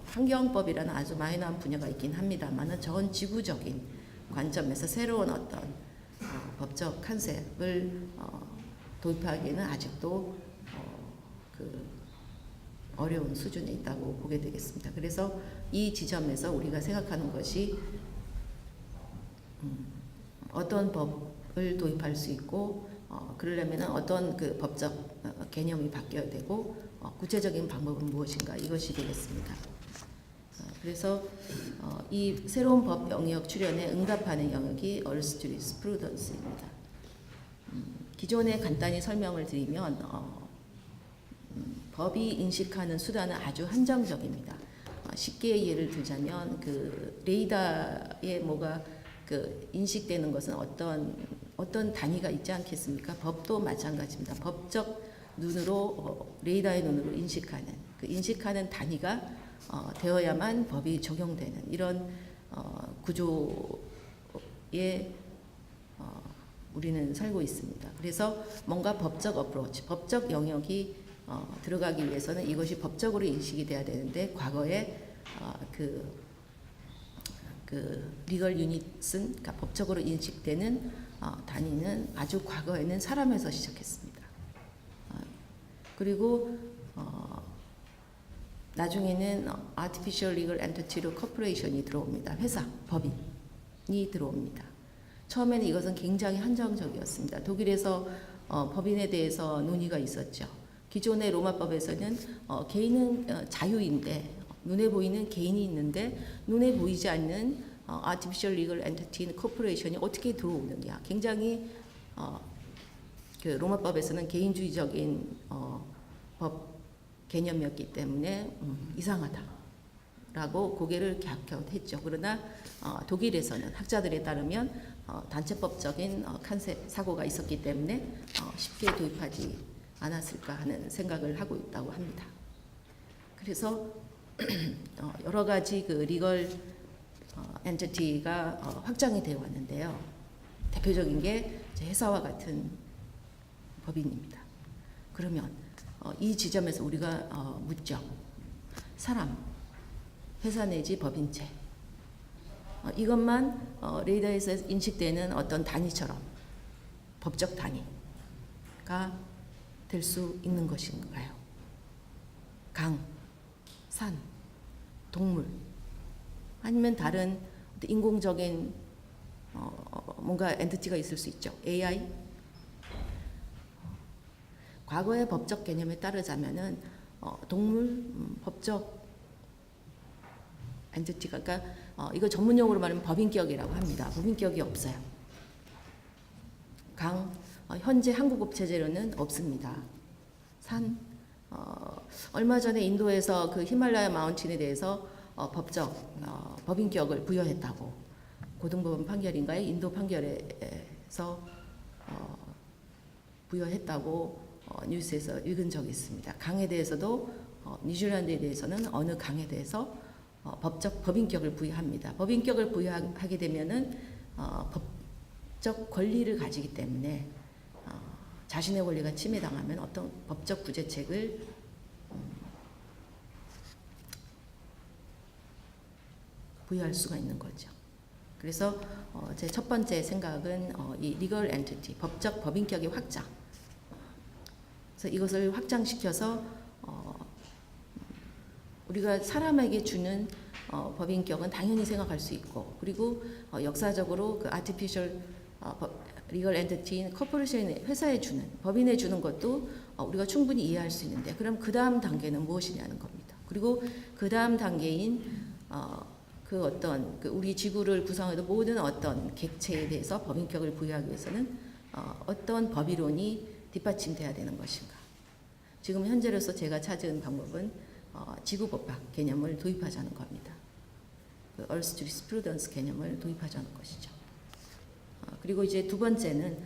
환경법이라는 아주 마이너한 분야가 있긴 합니다만은 전 지구적인 관점에서 새로운 어떤 법적 컨셉을 도입하기에는 아직도 그 어려운 수준에 있다고 보게 되겠습니다. 그래서 이 지점에서 우리가 생각하는 것이 어떤 법을 도입할 수 있고 그러려면 어떤 그 법적 개념이 바뀌어야 되고 구체적인 방법은 무엇인가 이것이 되겠습니다. 그래서 이 새로운 법 영역 출현에 응답하는 영역이 Earth Jurisprudence입니다. 기존에 간단히 설명을 드리면 법이 인식하는 수단은 아주 한정적입니다. 쉽게 예를 들자면 그 레이더에 뭐가 그 인식되는 것은 어떤 단위가 있지 않겠습니까? 법도 마찬가지입니다. 법적 눈으로 레이더의 눈으로 인식하는 그 인식하는 단위가 되어야만 법이 적용되는 이런 구조에 우리는 살고 있습니다. 그래서 뭔가 법적 어프로치, 법적 영역이 들어가기 위해서는 이것이 법적으로 인식이 돼야 되는데 과거에 그 리걸 유닛은 그러니까 법적으로 인식되는 단위는 아주 과거에는 사람에서 시작했습니다. 그리고 나중에는 Artificial Legal Entity로 Corporation이 들어옵니다. 회사, 법인이 들어옵니다. 처음에는 이것은 굉장히 한정적이었습니다. 독일에서 법인에 대해서 논의가 있었죠. 기존의 로마법에서는 개인은 자유인데 눈에 보이는 개인이 있는데 눈에 보이지 않는 Artificial Legal Entity, Corporation이 어떻게 들어오느냐. 굉장히 그 로마법에서는 개인주의적인 법 개념이었기 때문에 이상하다라고 고개를 갸웃갸웃했죠. 그러나 독일에서는 학자들에 따르면 단체법적인 컨셉 사고가 있었기 때문에 쉽게 도입하지 않았을까 하는 생각을 하고 있다고 합니다. 그래서 여러 가지 그 리걸 엔티티가 확장이 되어 왔는데요. 대표적인 게 회사와 같은 법인입니다. 그러면 이 지점에서 우리가 묻죠. 사람, 회사 내지 법인체. 이것만 레이더에서 인식되는 어떤 단위처럼 법적 단위가 될 수 있는 것인가요? 강, 산, 동물, 아니면 다른 인공적인 뭔가 엔티티가 있을 수 있죠. AI. 과거의 법적 개념에 따르자면은 동물 법적 엔티티가 그러니까 이거 전문용어로 말하면 법인격이라고 합니다. 법인격이 없어요. 강 현재 한국법 체제로는 없습니다. 산 얼마 전에 인도에서 그 히말라야 마운틴에 대해서 법적 법인격을 부여했다고 고등법원 판결인가요? 인도 판결에서 부여했다고 뉴스에서 읽은 적이 있습니다. 강에 대해서도 뉴질랜드에 대해서는 어느 강에 대해서 법적 법인격을 부여합니다. 법인격을 부여하게 되면은 법적 권리를 가지기 때문에 자신의 권리가 침해당하면 어떤 법적 구제책을 부여할 수가 있는 거죠. 그래서 제 첫 번째 생각은 이 리걸 엔티티, 법적 법인격의 확장. 그래서 이것을 확장시켜서 우리가 사람에게 주는 법인격은 당연히 생각할 수 있고 그리고 역사적으로 그 아티피셜 리걸 엔티티인 코퍼레이션의 회사에 주는 법인에 주는 것도 우리가 충분히 이해할 수 있는데 그럼 그 다음 단계는 무엇이냐는 겁니다. 그리고 그 다음 단계인 그 어떤 그 우리 지구를 구성해도 모든 어떤 객체에 대해서 법인격을 부여하기 위해서는 어떤 법이론이 뒷받침돼야 되는 것인가. 지금 현재로서 제가 찾은 방법은 지구법학 개념을 도입하자는 겁니다. 그 Earth Jurisprudence 개념을 도입하자는 것이죠. 그리고 이제 두 번째는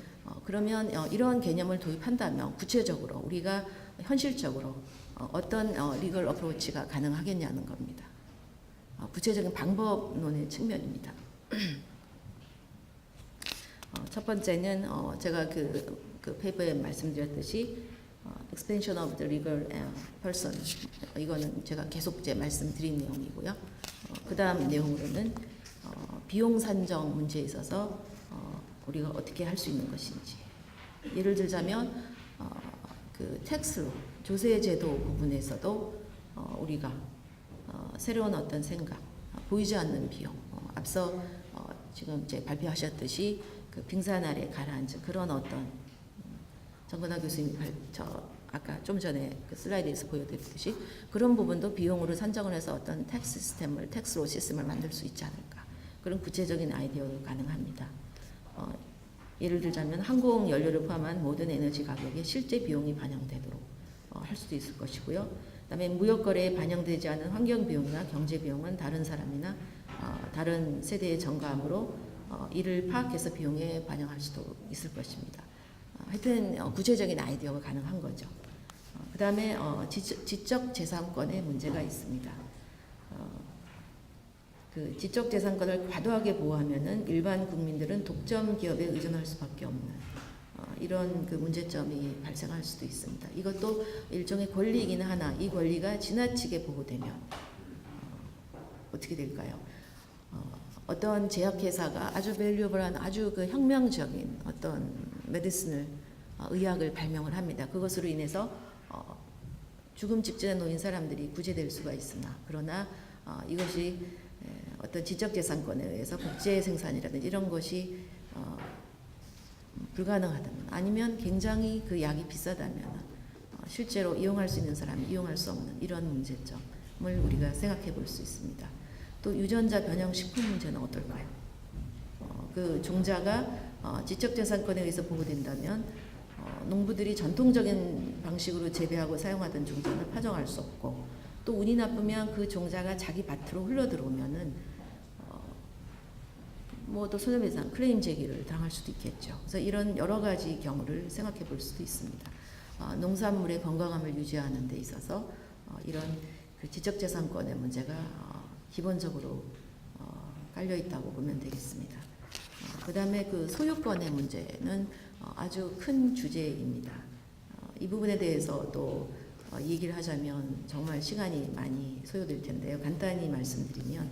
그러면 이런 개념을 도입한다면 구체적으로 우리가 현실적으로 어떤 리걸 어프로치가 가능하겠냐는 겁니다. 구체적인 방법론의 측면입니다. 첫 번째는 제가 그 페이퍼에 말씀드렸듯이 expansion of the legal person 이거는 제가 계속 이제 말씀드린 내용이고요. 그 다음 내용으로는 비용 산정 문제에 있어서 우리가 어떻게 할 수 있는 것인지 예를 들자면 그 텍스로 조세 제도 부분에서도 우리가 새로운 어떤 생각 보이지 않는 비용 앞서 지금 이제 발표하셨듯이 그 빙산 아래 가라앉은 그런 어떤 정건하 교수님이 아까 좀 전에 그 슬라이드에서 보여드렸듯이 그런 부분도 비용으로 산정을 해서 어떤 텍스로 시스템을 만들 수 있지 않을까 그런 구체적인 아이디어도 가능합니다. 예를 들자면 항공 연료를 포함한 모든 에너지 가격에 실제 비용이 반영되도록 할 수도 있을 것이고요. 그다음에 무역 거래에 반영되지 않은 환경 비용이나 경제 비용은 다른 사람이나 다른 세대의 전감으로 이를 파악해서 비용에 반영할 수도 있을 것입니다. 하여튼 구체적인 아이디어가 가능한 거죠. 그다음에 지적 재산권의 문제가 있습니다. 그 지적 재산권을 과도하게 보호하면은 일반 국민들은 독점 기업에 의존할 수밖에 없는 이런 그 문제점이 발생할 수도 있습니다. 이것도 일종의 권리이긴 하나 이 권리가 지나치게 보호되면 어떻게 될까요? 어떤 제약회사가 아주 밸류얼한 아주 그 혁명적인 어떤 메디슨을 의학을 발명을 합니다. 그것으로 인해서 죽음 직전에 놓인 사람들이 구제될 수가 있으나 그러나 이것이 어떤 지적재산권에 의해서 복제 생산이라든지 이런 것이 불가능하다면 아니면 굉장히 그 약이 비싸다면 실제로 이용할 수 있는 사람이 이용할 수 없는 이런 문제점을 우리가 생각해 볼 수 있습니다. 또 유전자 변형 식품 문제는 어떨까요? 그 종자가 지적재산권에 의해서 보호된다면 농부들이 전통적인 방식으로 재배하고 사용하던 종자는 파종할 수 없고 또 운이 나쁘면 그 종자가 자기 밭으로 흘러 들어오면은 뭐 또 손해배상 클레임 제기를 당할 수도 있겠죠. 그래서 이런 여러 가지 경우를 생각해 볼 수도 있습니다. 농산물의 건강함을 유지하는 데 있어서 이런 그 지적재산권의 문제가 기본적으로 깔려 있다고 보면 되겠습니다. 그 다음에 그 소유권의 문제는 아주 큰 주제입니다. 이 부분에 대해서 또 얘기를 하자면 정말 시간이 많이 소요될 텐데요. 간단히 말씀드리면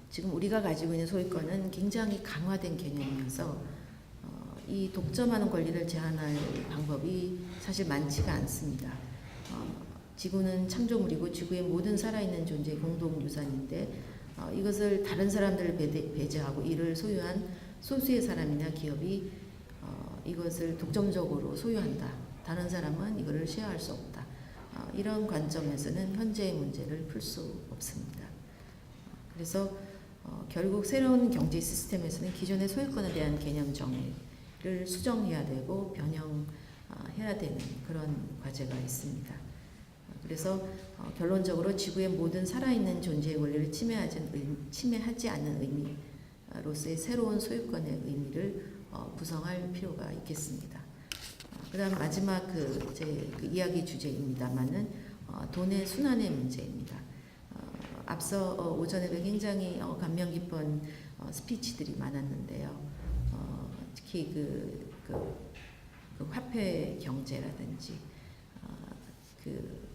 지금 우리가 가지고 있는 소유권은 굉장히 강화된 개념이어서 이 독점하는 권리를 제한할 방법이 사실 많지가 않습니다. 지구는 창조물이고 지구의 모든 살아있는 존재의 공동유산인데 이것을 다른 사람들을 배제하고 이를 소유한 소수의 사람이나 기업이 이것을 독점적으로 소유한다. 다른 사람은 이거를 쉐어할 수 없다. 이런 관점에서는 현재의 문제를 풀 수 없습니다. 그래서 결국 새로운 경제 시스템에서는 기존의 소유권에 대한 개념 정의를 수정해야 되고 변형해야 되는 그런 과제가 있습니다. 그래서 결론적으로 지구의 모든 살아있는 존재의 권리를 침해하지 않는 의미로서의 새로운 소유권의 의미를 구성할 필요가 있겠습니다. 그다음 마지막 제 이야기 주제입니다만은 돈의 순환의 문제입니다. 앞서 오전에 굉장히 감명 깊은 스피치들이 많았는데요. 특히 그 화폐 경제라든지 그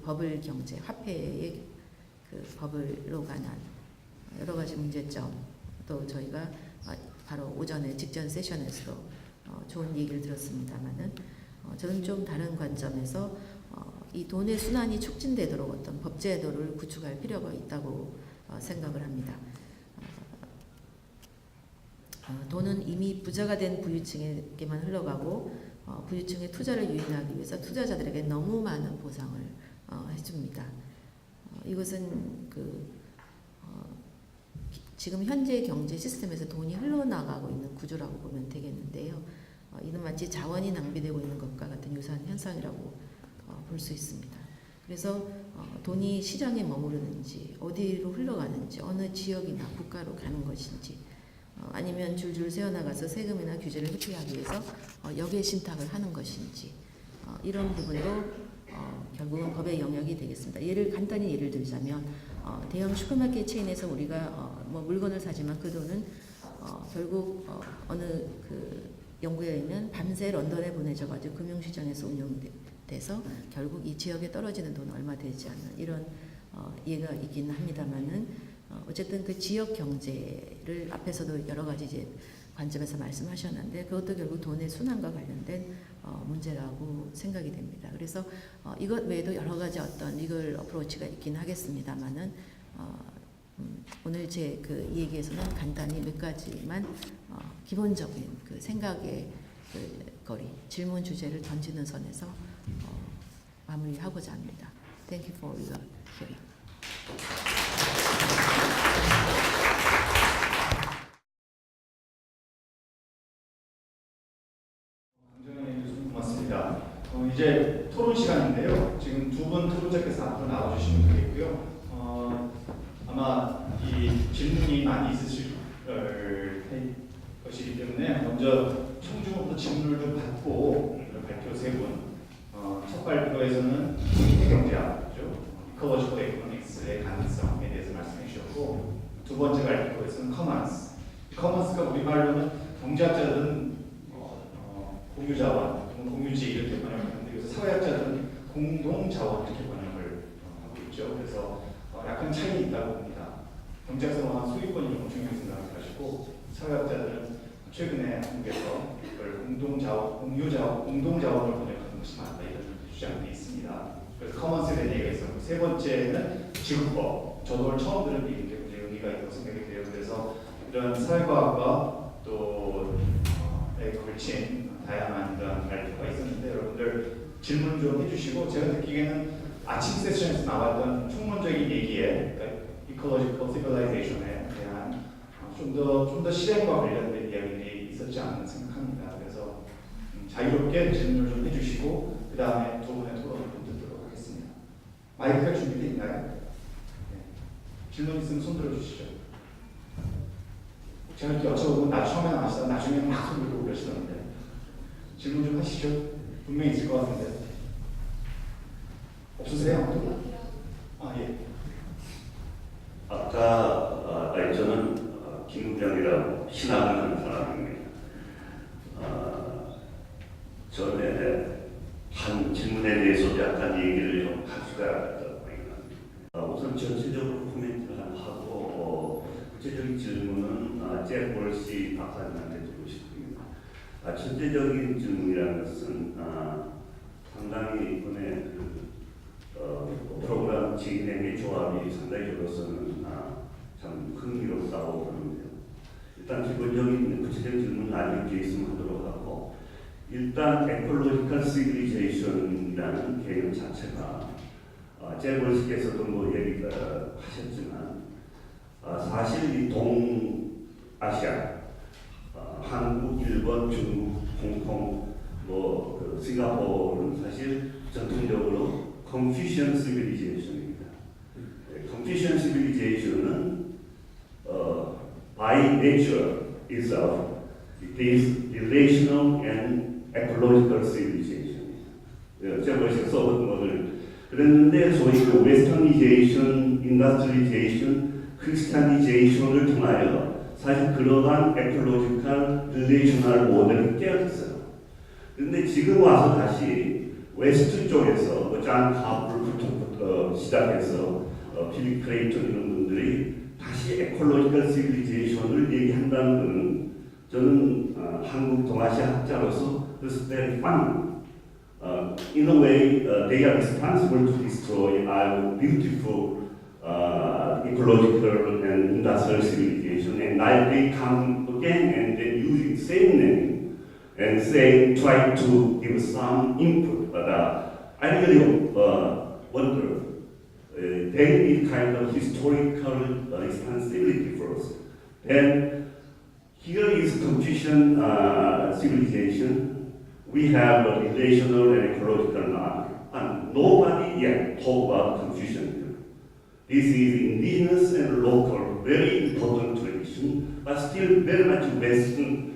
버블 경제, 화폐의 그 버블로 관한 여러 가지 문제점 또 저희가 바로 오전에 직전 세션에서도 좋은 얘기를 들었습니다만은 저는 좀 다른 관점에서 이 돈의 순환이 촉진되도록 어떤 법제도를 구축할 필요가 있다고 생각을 합니다. 돈은 이미 부자가 된 부유층에게만 흘러가고 부유층의 투자를 유인하기 위해서 투자자들에게 너무 많은 보상을 해줍니다. 이것은 지금 현재 경제 시스템에서 돈이 흘러나가고 있는 구조라고 보면 되겠는데요. 이는 마치 자원이 낭비되고 있는 것과 같은 유사한 현상이라고 볼 수 있습니다. 그래서 돈이 시장에 머무르는지 어디로 흘러가는지 어느 지역이나 국가로 가는 것인지 아니면 줄줄 새어나가서 세금이나 규제를 회피하기 위해서 역의 신탁을 하는 것인지 이런 부분도 결국은 법의 영역이 되겠습니다. 간단히 예를 들자면 대형 슈퍼마켓 체인에서 우리가 물건을 사지만 그 돈은 결국 어느 연구에 의하면 밤새 런던에 보내져가지고 금융시장에서 운용돼서 결국 이 지역에 떨어지는 돈은 얼마 되지 않는 이런 예가 있긴 합니다만은 어쨌든 그 지역 경제를 앞에서도 여러 가지 이제 관점에서 말씀하셨는데 그것도 결국 돈의 순환과 관련된 문제라고 생각이 됩니다. 그래서 이것 외에도 여러 가지 어떤 리걸 어프로치가 있긴 하겠습니다만은 오늘 제 이 얘기에서는 간단히 몇 가지만 기본적인 그 생각의 거리, 질문 주제를 던지는 선에서 마무리하고자 합니다. Thank you for your hearing. 강정현 교수님 고맙습니다. 이제 토론 시간인데요. 지금 두 분 토론자께서 앞으로 나와주시면 되겠고요. 아마 이 질문이 많이 있으실 것이기 때문에 먼저 청중으로부터 질문을 좀 받고 발표 세 분. 첫 발표에서는 생태경제학이죠. 이코로지컬 에코노믹스의 가능성에 대해서 말씀해 주셨고, 두 번째 발표에서는 커먼스. 커먼스가 우리말로는 경제학자들은 공유자원, 공유지 이렇게 번역하는데 그래서 사회학자들은 공동자원 이렇게 번역을 하고 있죠. 그래서 약간 차이가 있다고 봅니다. 경제학자는 소유권 이런 거 중요하게 생각하시고 사회학자들은 최근에 한국에서 이걸 공동자원을 번역하는 것이 맞다 이런 주장이 있습니다. 그래서 커먼스에 대한 얘기가 있었고, 세 번째는 지구법. 저도 오늘 처음 들은 얘기인데 굉장히 의미가 있다고 생각이 돼요. 그래서 이런 사회과학과 또 걸친 다양한 이런 발표가 있었는데 여러분들 질문 좀 해주시고, 제가 느끼기에는 아침 세션에서 나왔던 총론적인 얘기에 그러니까 이코로지컬 시빌라이제이션에 대한 좀 더 실행과 관련된 이야기들이 있었지 않나 생각합니다. 그래서 자유롭게 질문을 좀 해주시고 그 다음에 두 분의 토론을 듣도록 하겠습니다. 마이크가 준비되어 있나요? 네. 질문 있으면 손 들어주시죠. 제가 이렇게 여쭤보면 처음에는 안 하시다가 나중에는 막 손 들고 그러시던데 질문 좀 하시죠. 분명히 있을 것 같은데. 없으세요? 예. 아까 저는 김우병이라고 신학을 하는 사람입니다. 전에 한 질문에 대해서 약간 얘기를 좀 할 수가 있다고 우선 전체적으로 코멘트를 하고 구체적인 질문은 잭 월시 박사님한테 드리고 싶습니다. 전체적인 질문이라는 것은 상당히 이번에 프로그램 진행의 조합이 상당히 저로서는 참 흥미롭다고 보는데요. 일단 기본적인 구체적인 질문 나중에 뒤에 있으면 하도록 하고, 일단 에콜로지컬 시빌리제이션이라는 개념 자체가 잭 월시께서도 뭐 얘기가 하셨지만 사실 이 동아시아 한국, 일본, 중국, 홍콩, 뭐 싱가포르는 사실 전통적으로 컨퓨시언 시빌리제이션입니다. 컨퓨시언 시빌리제이션은 by nature itself it is relational and ecological civilization. 제가 써본 것을 그랬는데 소위 그 웨스터니제이션, 인더스트리제이션, 크리스찬니제이션을 통하여 사실 그러한 에콜로지컬 릴레이셔널 모델이 깨어졌어요. 그런데 지금 와서 다시 웨스트 쪽에서 잔 하프부터 시작해서 필립 크레이턴 이런 분들이 다시 에콜로지컬 시빌리제이션을 얘기한다는 것은 저는 한국 동아시아 학자로서 this very fun. In a way, they are responsible to destroy our beautiful ecological and industrial civilization, and now they come again and then using same name and say try to give some input. But I really wonder. They need kind of historical responsibility for us. And here is Confucian civilization. We have a relational and ecological knowledge, and nobody yet talk about Confucianism. This is indigenous and local, very important tradition, but still very much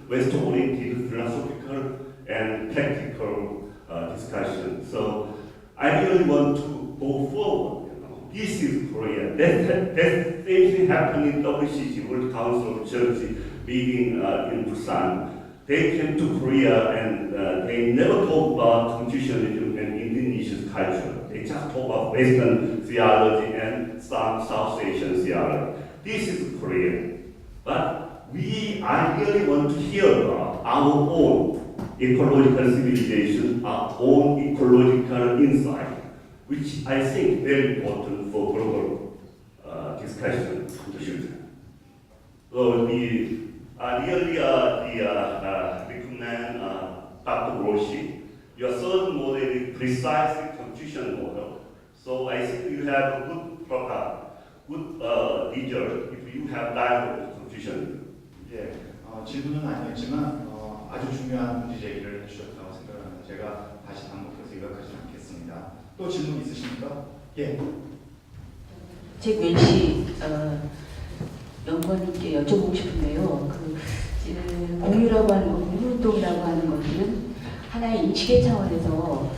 West-oriented philosophical and practical discussion. So I really want to go forward. This is Korea. That same thing happened in WCC, World Council of Churches meeting in Busan. They came to Korea and they never talk about Confucianism and Indonesian culture. They just talk about Western theology and some South Asian theology. This is Korea. But I really want to hear about our own ecological civilization, our own ecological insight, which I think very important for global discussion in the future. So recommend Dr. Roshi. Your third model is precisely Confucian model. So I think you have a good product, good result if you have dialogue with Confucianism. 질문은 아니었지만 아주 중요한 문제 제기를 해주셨다고 생각합니다. 제가 다시 반복해서 요약하지 않겠습니다. 또 질문 있으십니까? 예. 잭 웰시 연구원님께 여쭤보고 싶은데요. 지금 공유라고 하는 것, 공유운동이라고 하는 것들은 하나의 인식의 차원에서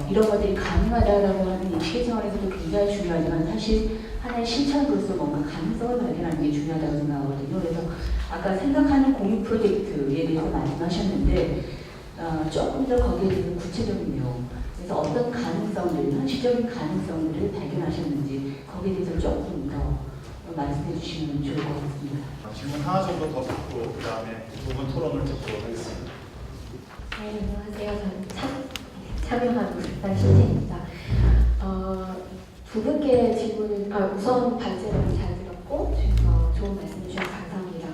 이런 것들이 가능하다라고 하는 인식의 차원에서도 굉장히 중요하지만 사실 하나의 실천으로서 뭔가 가능성을 발견하는 게 중요하다고 생각하거든요. 그래서 아까 생각하는 공유 프로젝트에 대해서 말씀하셨는데 조금 더 거기에 대해서 구체적인 내용, 그래서 어떤 가능성들, 현실적인 가능성들을 발견하셨는지 거기에 대해서 조금 더 말씀해 주시면 좋을 것 같습니다. 질문 하나 정도 더 듣고 그 다음에 두 분 토론을 듣도록 하겠습니다. 네, 안녕하세요. 저는 참여하고 싶다 신재입니다. 두 분께 질문을, 우선 발제를 잘 들었고 좋은 말씀 주셔서 감사합니다.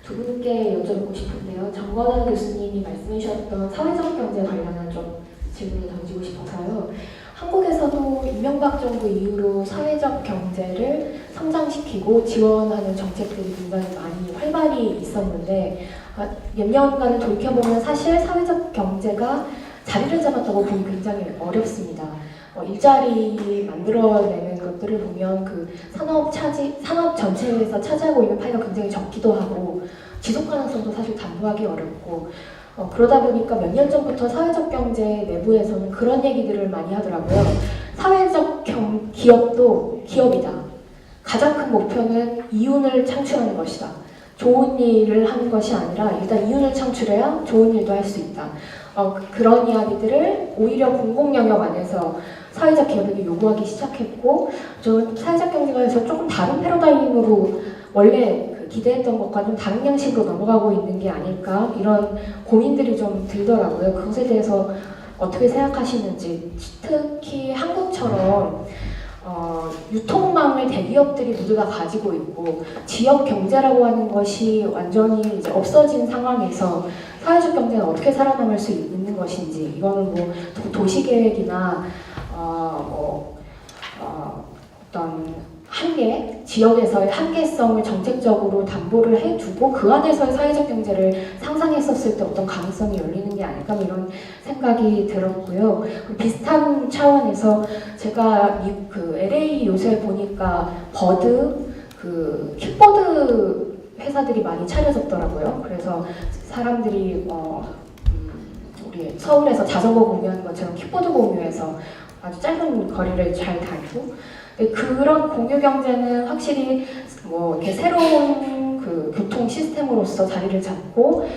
두 분께 여쭤보고 싶은데요. 정건환 교수님이 말씀해 주셨던 사회적 경제 관련한 좀 질문을 던지고 싶어서요. 한국에서도 이명박 정부 이후로 사회적 경제를 성장시키고 지원하는 정책들이 굉장히 많이 활발히 있었는데 몇 년간을 돌이켜보면 사실 사회적 경제가 자리를 잡았다고 보기 굉장히 어렵습니다. 일자리 만들어내는 것들을 보면 그 산업 전체에서 차지하고 있는 파이가 굉장히 적기도 하고 지속 가능성도 사실 담보하기 어렵고 그러다 보니까 몇 년 전부터 사회적 경제 내부에서는 그런 얘기들을 많이 하더라고요. 사회적 기업도 기업이다. 가장 큰 목표는 이윤을 창출하는 것이다. 좋은 일을 하는 것이 아니라 일단 이윤을 창출해야 좋은 일도 할 수 있다. 그런 이야기들을 오히려 공공 영역 안에서 사회적 기업에게 요구하기 시작했고, 저 사회적 경제에서 조금 다른 패러다임으로 원래 기대했던 것과 좀 다른 양식으로 넘어가고 있는 게 아닐까 이런 고민들이 좀 들더라고요. 그것에 대해서 어떻게 생각하시는지, 특히 한국처럼 유통망을 대기업들이 모두 다 가지고 있고 지역 경제라고 하는 것이 완전히 이제 없어진 상황에서 사회적 경제는 어떻게 살아남을 수 있는 것인지, 이거는 뭐 도시계획이나 어떤 한계, 지역에서의 한계성을 정책적으로 담보를 해두고 그 안에서의 사회적 경제를 상상했었을 때 어떤 가능성이 열리는 게 아닐까 이런 생각이 들었고요. 비슷한 차원에서 제가 그 LA 요새 보니까 버드, 그 킥보드 회사들이 많이 차려졌더라고요. 그래서 사람들이 우리 서울에서 자전거 공유하는 것처럼 킥보드 공유해서 아주 짧은 거리를 잘 다니고, 그런 공유 경제는 확실히 뭐 이렇게 새로운 그 교통 시스템으로서 자리를 잡고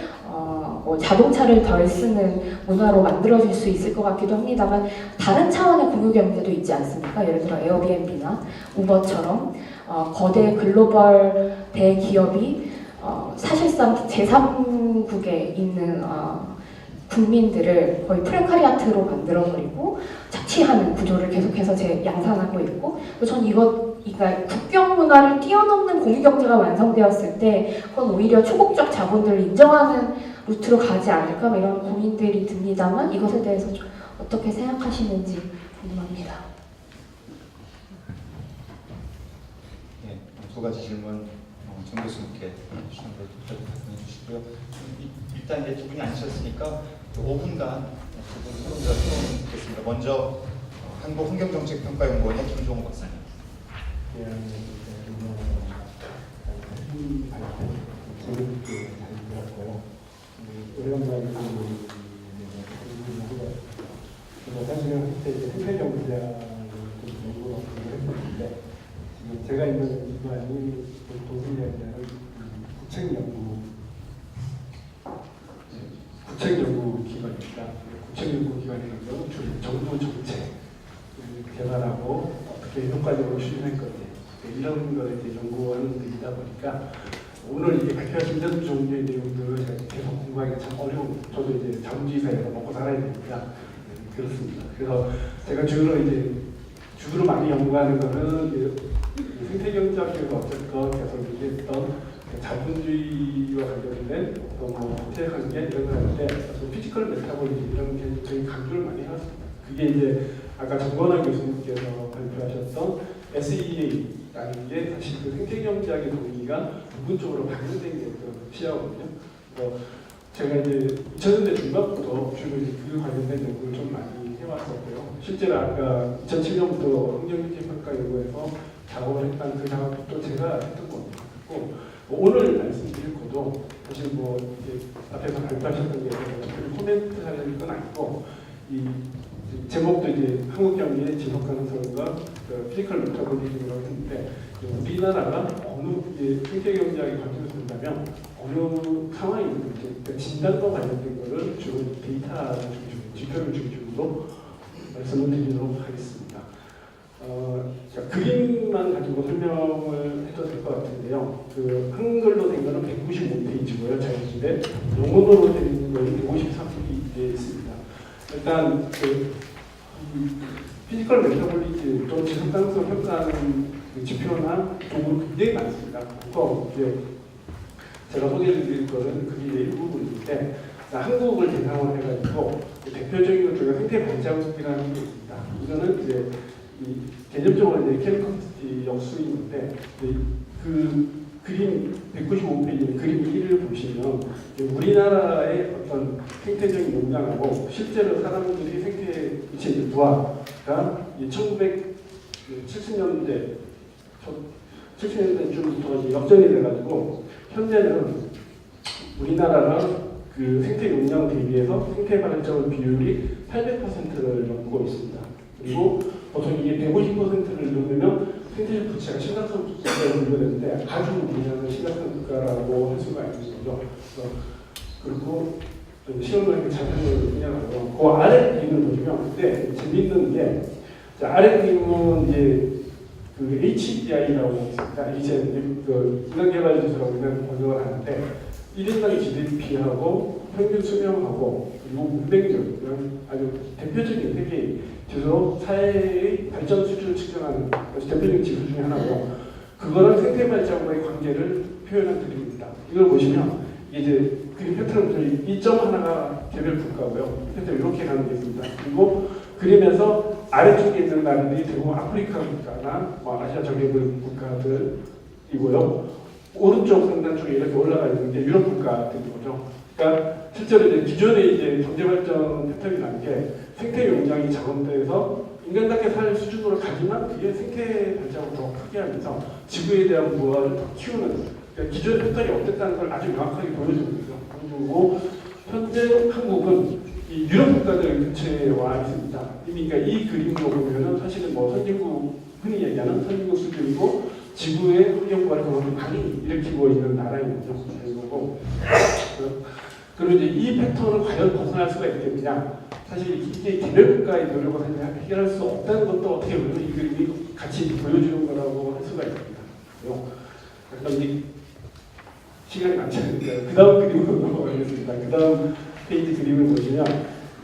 뭐 자동차를 덜 쓰는 문화로 만들어질 수 있을 것 같기도 합니다만, 다른 차원의 공유 경제도 있지 않습니까? 예를 들어 에어비앤비나 우버처럼 거대 글로벌 대기업이 사실상 제3국에 있는 국민들을 거의 프레카리아트로 만들어버리고 착취하는 구조를 계속해서 양산하고 있고, 전 그러니까 국경 문화를 뛰어넘는 공유경제가 완성되었을 때 그건 오히려 초국적 자본들을 인정하는 루트로 가지 않을까 이런 고민들이 듭니다만, 이것에 대해서 좀 어떻게 생각하시는지 궁금합니다. 네, 두 가지 질문 정 교수님께 주신 걸 답변해 주시고요. 일단 이제 두 분이 앉으셨으니까 5분간 두 분 서로가 토론 듣겠습니다. 먼저 한국환경정책평가연구원의 김종호 박사님. 재밌게 잘 들었고요. 오랜만에 사실은 그때 생태경제학을 연구를 했었는데, 지금 제가 있는 기관이 도시연구를 구책연구기관입니다. 구책연구기관이라는 건 주로 정부 정책 개발하고 어떻게 효과적으로 실현할 건지 이런 거에 이제 연구원이다 보니까 오늘 이게 발표하신 전 종류의 내용들을 제가 계속 공부하기가 참 어려운, 저도 이제 자본주의 사회에서 먹고 살아야 되니까 그렇습니다. 그래서 제가 주로 많이 연구하는 거는 생태경제학에서 어쨌건 계속 얘기했던 자본주의와 관련된 어떤 생태관계 이런 거 할 때 피지컬 메타볼리즘 이런 게 저희 강조를 많이 해왔습니다. 그게 이제 아까 정건환 교수님께서 발표하셨던 SEA라는 게 사실 그 생태경제학의 동기가 부분적으로 반영된 게 그 시야거든요. 그래서 제가 이제 2000년대 중반부터 주로 이제 그 관련된 연구를 좀 많이 해왔었고요. 실제로 아까 2007년부터 환경유지평가연구에서 작업을 했던 그 작업도 제가 했던 겁니다. 그리고 오늘 말씀드릴 것도 사실 뭐 이제 앞에서 발표하셨던 게 코멘트 하는 건 아니고 이 제목도 이제 한국경제의 지속 가능성과 피지컬 메타볼리즘이라고 했는데 우리나라가 어느 생태 경제학에 관심을 둔다면 어느 상황이 있는지 진단과 관련된 것을 주로 데이터 중심, 지표를 중심으로 말씀을 드리도록 하겠습니다. 자, 그림만 가지고 설명을 해도 될 것 같은데요. 그 한글로 된 거는 195페이지고요. 자연스레 영문으로 된 거는 153페이지에 있습니다. 일단 피지컬 메타볼리즘 또 지속 가능성 평가하는 지표나 도구 굉장히 많습니다. 그거 제가 소개해드릴 거는 그게 일부분인데 한국을 대상으로 해가지고 대표적인 것 중에 생태 발자국이라는 게 있습니다. 이거는 이제 개념적으로 이제 캘리커스티 역수인데 그 그림 195페이지 그림 1을 보시면 우리나라의 어떤 생태적인 용량하고 실제로 사람들이 생태 이체 부하가 1970년대쯤부터 역전이 돼가지고 현재는 우리나라가 그 생태 용량 대비해서 생태 발전적 비율이 800%를 넘고 있습니다. 그리고 보통 이게 150%를 넘으면 생태적 부채가 심각한 국가를 불러내는데 아주 우리나라는 심각한 국가라고 할 수가 있는 거죠. 그리고 좀 시험을 자세히 그냥 그 아래 그림을 보시면 근데 재밌는 게 아래 그림은 이제 그 HDI라고 있습니다. 이제 그 인간개발지수라고 우리는 번역을 하는데 1인당 GDP하고 평균 수명하고 그리고 문맹률 이런 아주 대표적인 세계 지수 사회의 발전 수준을 측정하는 대표적인 지수 중에 하나고 그거랑 생태 발전과의 관계를 표현한 그림입니다. 이걸 보시면 이제 그림 패턴은 2.1가 개별 국가고요. 패턴 이렇게 가는 게 있습니다. 그리고 그림에서 아래쪽에 있는 나라들이 대부분 아프리카 국가나 아시아 저개발 국가들이고요. 오른쪽 상단 쪽에 이렇게 올라가 있는 게 유럽 국가들인 거죠. 그러니까 실제로 이제 기존의 이제 경제 발전 패턴이라는 게 생태 용량이 작업돼서 인간답게 살 수준으로 가지만 그게 생태 발전을 더 크게 하면서 지구에 대한 부하를 더 키우는 그러니까 기존 패턴이 어땠다는 걸 아주 명확하게 보여주는 거죠. 그리고 현재 한국은 이 유럽 국가들 근처에 와 있습니다. 이미 그러니까 이 그림으로 보면은 사실은 뭐 선진국 흔히 얘기하는 선진국 수준이고 지구의 환경 발전을 많이 일으키고 있는 나라인 거죠. 그리고 이제 이 패턴을 과연 벗어날 수가 있겠느냐? 사실 이게 개별 국가의 노력을 해결할 수 없다는 것도 어떻게 보면 이 그림이 같이 보여주는 거라고 할 수가 있습니다. 그럼 이제 시간이 많지 않으니까 그 다음 그림으로 넘어가겠습니다. 그 다음 페이지 그림을 보시면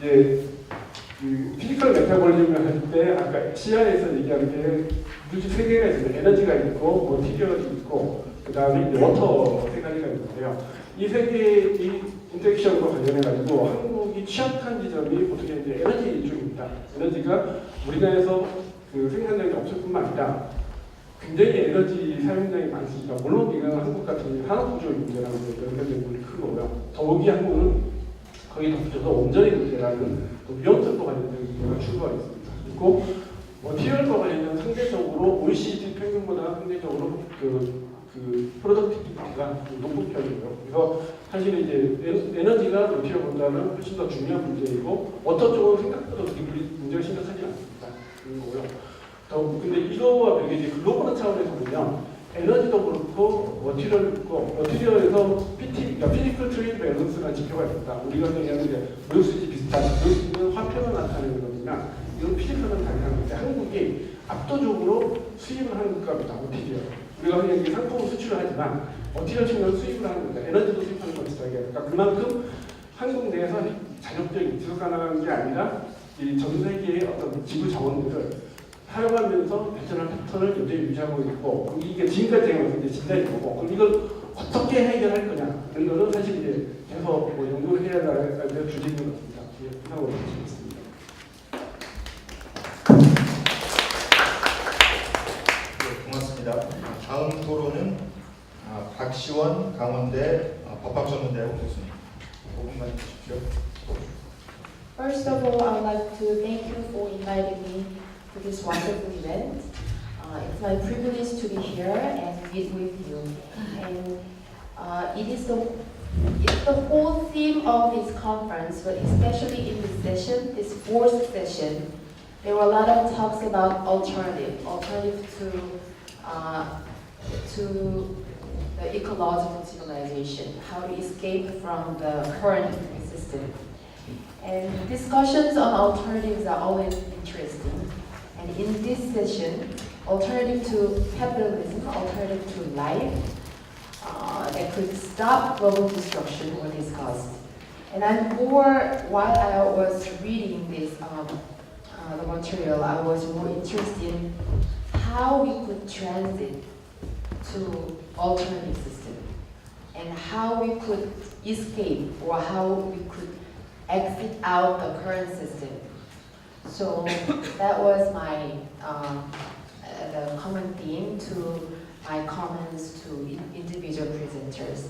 이제 그 피지컬 메타볼리즘을 할 때 아까 시야에서 얘기하는 게 물질 세 개가 있습니다. 에너지가 있고 머티리얼이 있고 그 다음에 이제 워터 세 가지가 있는데요. 이 세 개의 인터랙션으로 관련해가지고 한국이 취약한 지점이 보통 이제 에너지 쪽입니다. 에너지가 우리나라에서 그 생산량이 없을 뿐만 아니라 굉장히 에너지 사용량이 많습니다. 물론 이건 한국 같은 산업구조의 문제라는 게 연결된 부분이 큰 거고요. 더욱이 한국은 거기에 덧붙여서 온전히 문제라는 위험성과 관련된 문제가 추구가 있습니다. 그리고 머티리얼과 관련된 상대적으로 OECD 평균보다 상대적으로 그 프로덕티비티가 높은 편이고요. 그래서 사실 이제 에너지가 머티리얼보다는 훨씬 더 중요한 문제이고 어떤 쪽은 생각보다 그렇게 문제가 심각하지 않습니다. 그런 거고요. 근데 이거와 별개 이제 글로벌 차원에서 보면 에너지도 그렇고 머티리얼도 그렇고 머티리얼에서 그러니까 피지컬 트레이드 밸런스라는 지표가 있습니다. 우리가 얘기하는 게 무역수지 비슷한 무역수지는 화폐로 나타내는 거지만 이건 피지컬은 다른 건데 한국이 압도적으로 수입을 하는 국가입니다. 머티리얼. 우리가 그냥 이게 상품을 수출을 하지만 머티리얼 측면은 수입을 하는 겁니다. 에너지도 수입하는 것 비슷하게. 그러니까 그만큼 한국 내에서 자력적인 지속 가능한 게 아니라 이 전 세계의 어떤 지구 자원들을 사용하면서 발전한 패턴을 여전히 유지하고 있고 이게 지금까지 제가 이제 진단이 되고 그럼 이걸 어떻게 해결할 거냐 이런 거는 사실 이제 계속 뭐 연구를 해야 할 주제인 것 같습니다. 이상으로 마치겠습니다. 네, 고맙습니다. 다음 토론은 박시원 강원대 법학전문대학 교수님. 5분만 주십시오. First of all, I would like to thank you for inviting me to this wonderful event. It's my privilege to be here and meet with you. And it's the whole theme of this conference, but especially in this session, this fourth session, there were a lot of talks about alternative to the ecological civilization, how to escape from the current system. And discussions on alternatives are always interesting. And in this session, alternative to capitalism, alternative to life, that could stop global destruction were discussed. And while I was reading this the material, I was more interested in how we could transit to alternative system and how we could escape or how we could exit out the current system. So that was my the common theme to my comments to individual presenters.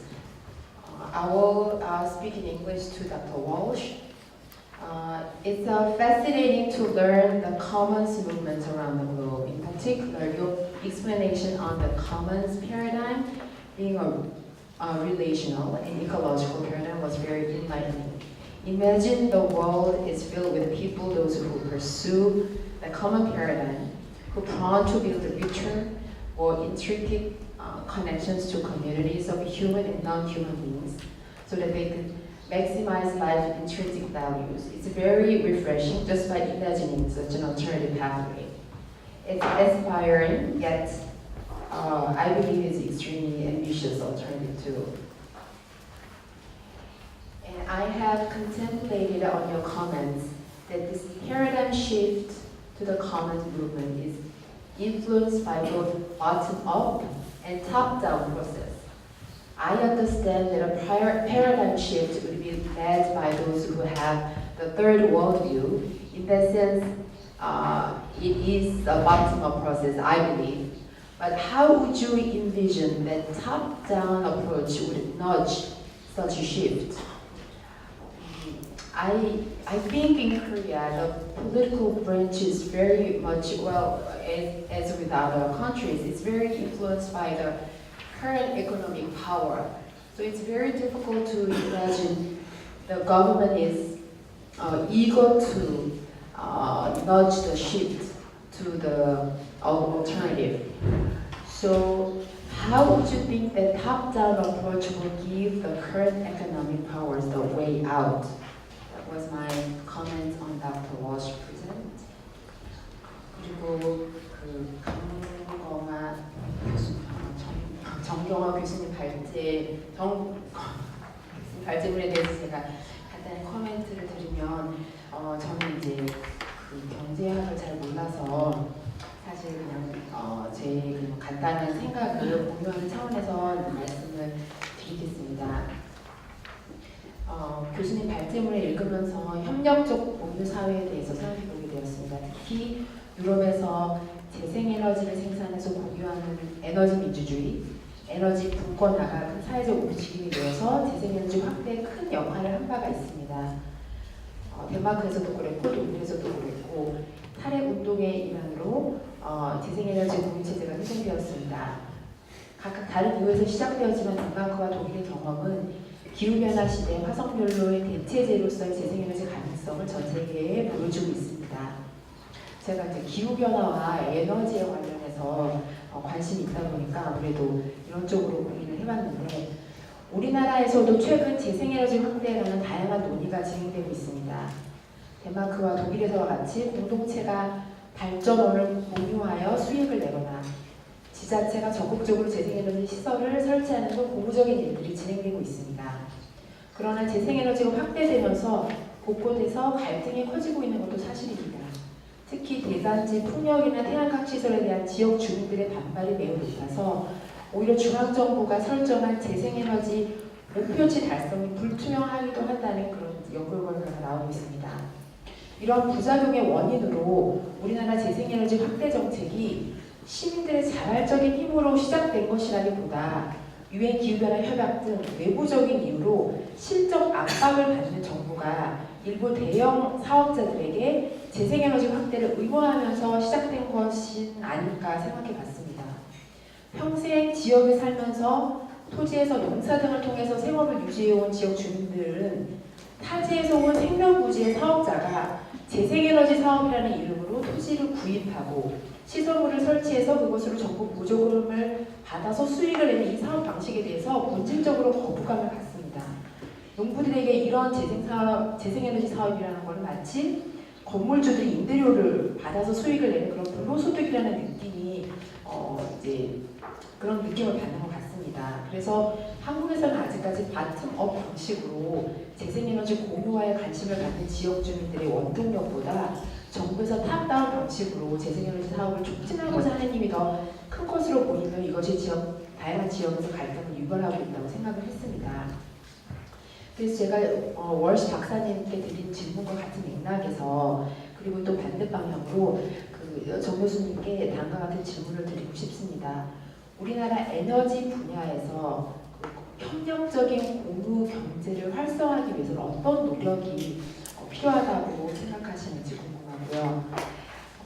I will speak in English to Dr. Walsh. It's fascinating to learn the commons movement around the globe. In particular, your explanation on the commons paradigm being a relational and ecological paradigm was very enlightening. Imagine the world is filled with people, those who pursue the common paradigm, who plan to build richer or intricate connections to communities of human and non-human beings so that they could maximize life intrinsic values. It's very refreshing just by imagining such an alternative pathway. It's inspiring, yet I believe it's extremely ambitious alternative too. And I have contemplated on your comments that this paradigm shift to the commons movement is influenced by both bottom-up and top-down process. I understand that a paradigm shift would be led by those who have the third worldview. In that sense, it is a bottom-up process, I believe. But how would you envision that top-down approach would nudge such a shift? I think in Korea, the political branch is very much, well, as with other countries, it's very influenced by the current economic power. So it's very difficult to imagine the government is eager to nudge the shift to the alternative. So how would you think that top-down approach will give the current economic powers the way out? That was my comment on Dr. Walsh present. 그리고 정경화 교수님 발제문에 대해서 제가 간단히 코멘트를 드리면 저는 이제 그 경제학을 잘 몰라서 사실 그냥 제 그냥 간단한 생각을 공유하는 차원에서 말씀을 드리겠습니다. 교수님 발제문을 읽으면서 협력적 공유 사회에 대해서 생각해보게 되었습니다. 특히 유럽에서 재생에너지를 생산해서 공유하는 에너지 민주주의, 에너지 분권화가 큰 사회적 움직임이 되어서 재생에너지 확대에 큰 역할을 한 바가 있습니다. 덴마크에서도 그랬고 독일에서도 그랬고 탈핵운동의 일환으로 재생에너지 공유체제가 형성되었습니다. 각각 다른 이유에서 시작되었지만 덴마크와 독일의 경험은 기후변화 시대 화석연료의 대체제로서의 재생에너지 가능성을 전 세계에 보여주고 있습니다. 제가 이제 기후변화와 에너지에 관련해서 관심이 있다 보니까 아무래도 이런 쪽으로 고민을 해봤는데 우리나라에서도 최근 재생에너지 확대라는 다양한 논의가 진행되고 있습니다. 덴마크와 독일에서와 같이 공동체가 발전원을 공유하여 수익을 내거나 지자체가 적극적으로 재생에너지 시설을 설치하는 등 고무적인 일들이 진행되고 있습니다. 그러나 재생에너지가 확대되면서 곳곳에서 갈등이 커지고 있는 것도 사실입니다. 특히 대단지 풍력이나 태양광 시설에 대한 지역 주민들의 반발이 매우 높아서 오히려 중앙정부가 설정한 재생에너지 목표치 달성이 불투명하기도 한다는 그런 연구 결과가 나오고 있습니다. 이런 부작용의 원인으로 우리나라 재생에너지 확대 정책이 시민들의 자발적인 힘으로 시작된 것이라기보다 유엔 기후변화 협약 등 외부적인 이유로 실적 압박을 받는 정부가 일부 대형 사업자들에게 재생에너지 확대를 의무화하면서 시작된 것이 아닐까 생각해 봤습니다. 평생 지역에 살면서 토지에서 농사 등을 통해서 생업을 유지해온 지역 주민들은 타지에서 온 생명부지의 사업자가 재생에너지 사업이라는 이름으로 토지를 구입하고 시설물을 설치해서 그것으로 정부 보조금을 받아서 수익을 내는 이 사업 방식에 대해서 본질적으로 거부감을 갖습니다. 농부들에게 이런 재생에너지 사업이라는 것은 마치 건물주들이 임대료를 받아서 수익을 내는 그런 불로소득이라는 느낌이 이제 그런 느낌을 받는 것 같습니다. 그래서 한국에서는 아직까지 바텀업 방식으로 재생에너지 공유화에 관심을 갖는 지역 주민들의 원동력보다 정부에서 탑다운 방식으로 재생에너지 사업을 촉진하고자 하는 힘이 더 큰 것으로 보이며 이것이 다양한 지역에서 갈등을 유발하고 있다고 생각을 했습니다. 그래서 제가 월시 박사님께 드린 질문과 같은 맥락에서 그리고 또 반대 방향으로 정 교수님께 다음과 같은 질문을 드리고 싶습니다. 우리나라 에너지 분야에서 협력적인 공유 경제를 활성화하기 위해서는 어떤 노력이 필요하다고 생각하시는지 궁금하고요.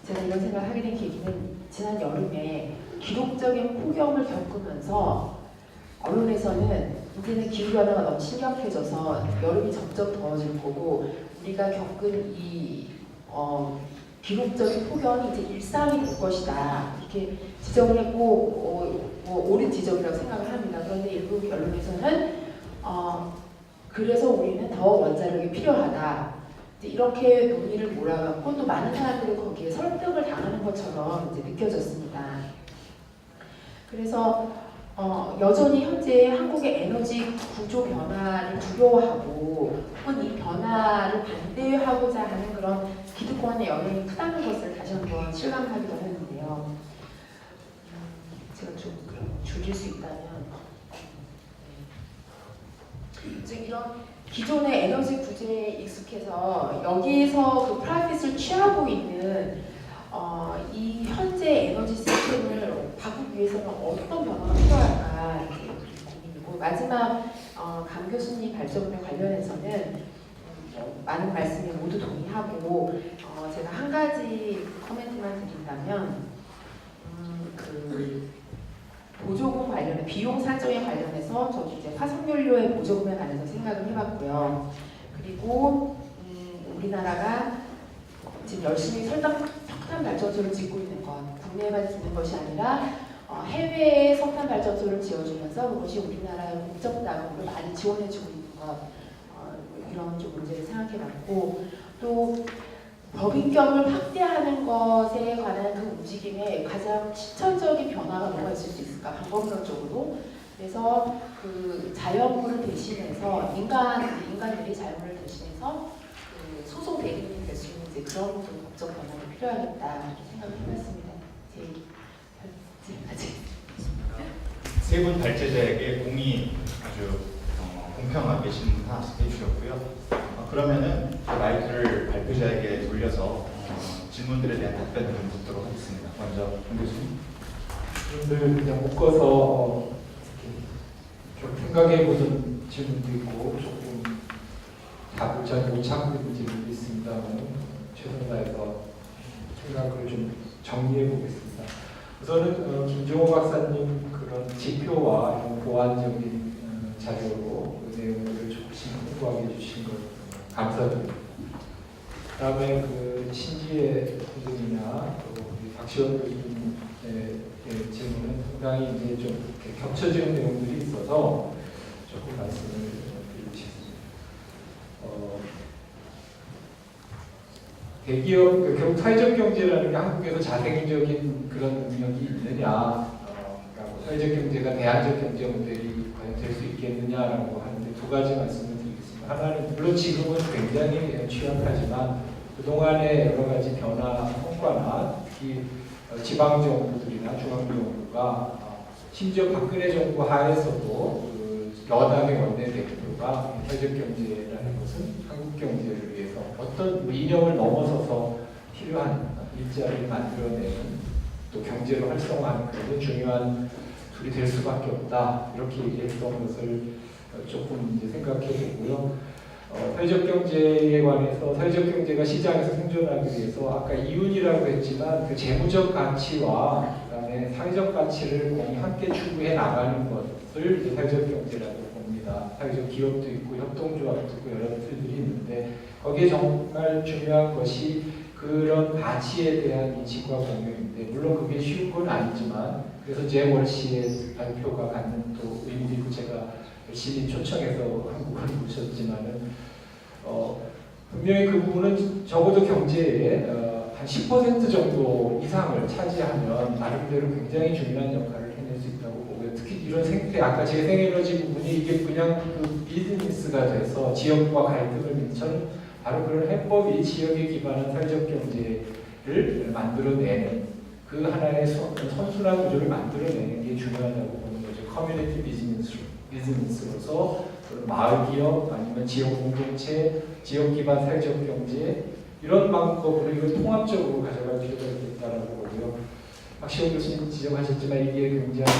제가 이런 생각을 하게 된 계기는 지난 여름에 기록적인 폭염을 겪으면서 언론에서는 이제는 기후변화가 너무 심각해져서 여름이 점점 더워질 거고 우리가 겪은 이 기록적인 폭염이 이제 일상이 될 것이다 이렇게 지적을 했고 옳은 지적이라고 생각을 합니다. 그런데 일부 언론에서는 그래서 우리는 더 원자력이 필요하다 이렇게 논의를 몰아갖고 또 많은 사람들이 거기에 설득을 당하는 것처럼 이제 느껴졌습니다. 그래서 여전히 현재 한국의 에너지 구조 변화를 두려워하고 혹은 이 변화를 반대하고자 하는 그런 기득권의 영향이 크다는 것을 다시 한번 실감하기도 하는데요. 제가 좀 줄일 수 있다면 즉 이런 기존의 에너지 구제에 익숙해서 여기에서 그 프라이빗을 취하고 있는 이 현재 에너지 시스템을 바꾸기 위해서는 어떤 변화가 필요할까 이렇게 고민이고 마지막 강 교수님 발전에 관련해서는 많은 말씀에 모두 동의하고 제가 한 가지 코멘트만 드린다면 그 보조금 관련해 비용 산정에 관련해서 저도 이제 화석연료의 보조금에 관해서 생각을 해봤고요. 그리고 우리나라가 지금 열심히 석탄 발전소를 짓고 있는 것, 국내에만 짓는 것이 아니라 해외에 석탄 발전소를 지어주면서 그것이 우리나라의 공적 자금으로 많이 지원해주고 있는 것, 이런 좀 문제를 생각해봤고 또 법인격을 확대하는 것에 관한 그 움직임에 가장 실천적인 변화가 뭐가 있을 수 있을까 방법론적으로 그래서 그 자연물을 대신해서 인간들이 자연물을 대신해서 그 소송 대리인이 될 수 있는 이제 그런 좀 법적 변화가 필요하겠다 이렇게 생각을 해봤습니다. 세 분 발제자에게 공이 아주 공평하게 질문 하나씩 해주셨고요. 그러면은 마이크를 발표자에게 돌려서 질문들에 대한 답변을 좀 듣도록 하겠습니다. 먼저 정 교수님. 질문들 그냥 묶어서 좀 생각해보는 질문도 있고 조금 답을 잘 못 찾고 있는 질문도 있습니다만 최선을 다해서 생각을 좀 정리해보겠습니다. 우선은 김종호 박사님 그런 지표와 이런 보완적인 자료로 그 내용들을 조금씩 홍보하게 해주신 것 감사드립니다. 그다음에 그 신지혜 선생님이나 또 우리 박시원 교수님의 질문은 상당히 이제 좀 이렇게 겹쳐지는 내용들이 있어서 조금 말씀을 드리고 싶습니다. 대기업, 결국 사회적 경제라는 게 한국에서 자생적인 그런 능력이 있느냐, 그러니까 사회적 경제가 대안적 경제 모델이 과연 될 수 있겠느냐라고 하는데 두 가지 말씀을 드리겠습니다. 하나는 물론 지금은 굉장히 취약하지만 그동안의 여러 가지 변화 성과나 특히 지방 정부들이나 중앙 정부가 심지어 박근혜 정부 하에서도 그 여당의 원내대표가 사회적 경제라는 것은 한국 경제를 위해서 어떤 이념을 넘어서서 필요한 일자리를 만들어내는 또 경제를 활성화하는 그런 중요한 둘이 될 수밖에 없다. 이렇게 얘기했던 것을 조금 이제 생각해 보고요. 사회적 경제에 관해서 사회적 경제가 시장에서 생존하기 위해서 아까 이윤이라고 했지만 그 재무적 가치와 그다음에 사회적 가치를 공히 함께 추구해 나가는 것을 이제 사회적 경제라고 봅니다. 사회적 기업도 있고 협동조합도 있고 여러 틀들이 있는데 거기에 정말 중요한 것이 그런 가치에 대한 인식과 공유인데 물론 그게 쉬운 건 아니지만 그래서 제 월시의 발표가 갖는 또 의미도 있고 제가 열심히 초청해서 한국을 모셨지만은 분명히 그 부분은 적어도 경제에 한 10% 정도 이상을 차지하면 나름대로 굉장히 중요한 역할을 해낼 수 있다고 보고요. 특히 이런 생태, 아까 재생에너지 부분이 이게 그냥 그 비즈니스가 돼서 지역과 갈등을 미천 바로 그런 해법이 지역에 기반한 사회적 경제를 만들어내는 그 하나의 선순환 구조를 만들어내는 게 중요하다고 보는 거죠. 커뮤니티 비즈니스로서 마을 기업 아니면 지역 공동체, 지역 기반 사회적 경제 이런 방법으로 이걸 통합적으로 가져갈 필요가 있다라고 보고요. 박시영 교수님 지적하셨지만 이게 굉장히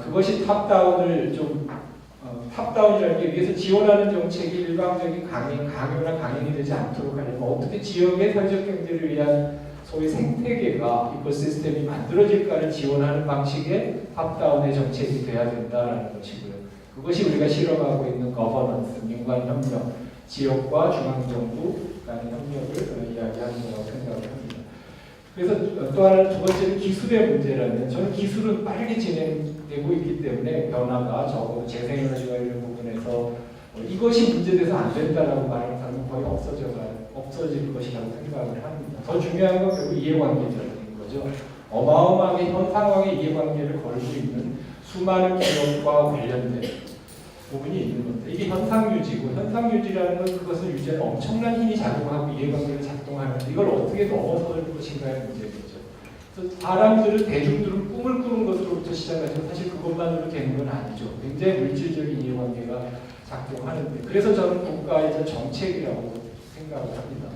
그것이 탑다운을 좀 탑다운이라는 게 위에서 지원하는 정책이 일방적인 강요나 강행이 되지 않도록 하려면 어떻게 지역의 사회적 경제를 위한 소위 생태계가 이코시스템이 만들어질까를 지원하는 방식의 탑다운의 정책이 돼야 된다라는 것이고요. 그것이 우리가 실험하고 있는 거버넌스, 민관협력, 지역과 중앙정부 간의 협력을 이야기하는 거라고 생각을 합니다. 그래서 또 하나 두 번째는 기술의 문제라면 저는 기술은 빠르게 진행되고 있기 때문에 변화가 적어도 재생에너지와 이런 부분에서 이것이 문제돼서 안 된다라고 말하는 사람은 거의 없어질 것이라고 생각을 합니다. 더 중요한 건 결국 이해관계적인 거죠. 어마어마하게 현 상황의 이해관계를 걸고 있는 수많은 기업과 관련된 부분이 있는 겁니다. 이게 현상유지고 현상유지라는 건 그것을 유지하는 엄청난 힘이 작용하고 이해관계를 작동하는데 이걸 어떻게 넘어설 것인가의 문제겠죠. 그래서 사람들은 대중들은 꿈을 꾸는 것으로부터 시작해서 사실 그것만으로 되는 건 아니죠. 굉장히 물질적인 이해관계가 작동하는데 그래서 저는 국가의 정책이라고 생각을 합니다.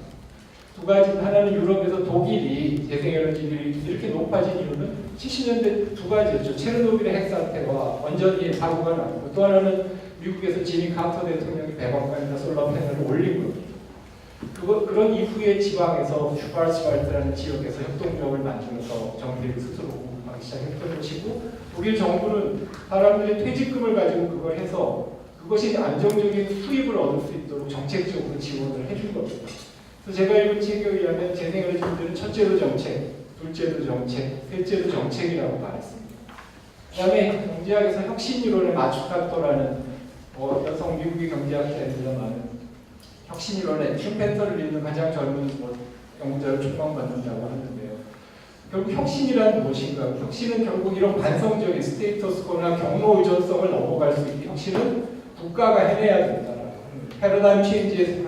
두 가지 하나는 유럽에서 독일이 재생에너지율이 이렇게 높아진 이유는 70년대 두 가지였죠. 체르노빌의 핵사태와 원전이 사고가 나고 또 하나는 미국에서 지미 카터 대통령이 100억가량 솔라 패널을 올린 겁니다. 그런 이후에 지방에서 슈바르츠왈드라는 지역에서 협동조합을 만들어서 전기를 스스로 공급하기 시작했던 것이고 독일 정부는 사람들이 퇴직금을 가지고 그걸 해서 그것이 안정적인 수입을 얻을 수 있도록 정책적으로 지원을 해준 겁니다. 그래서 제가 읽은 책에 의하면 재생에너지들은 첫째로 정책, 둘째로 정책, 셋째로 정책이라고 말했습니다. 그 다음에 경제학에서 혁신이론의 마츠카토라는 여성 미국의 경제학자입니다만 혁신이론의 슈펜터를 잇는 가장 젊은 연구자를 추방받는다고 하는데요. 결국 혁신이란 무엇인가? 혁신은 결국 이런 반성적인 스테이터스코나 경로 의존성을 넘어갈 수 있게 혁신은 국가가 해내야 된다라고 합니다. 패러다임 체인지에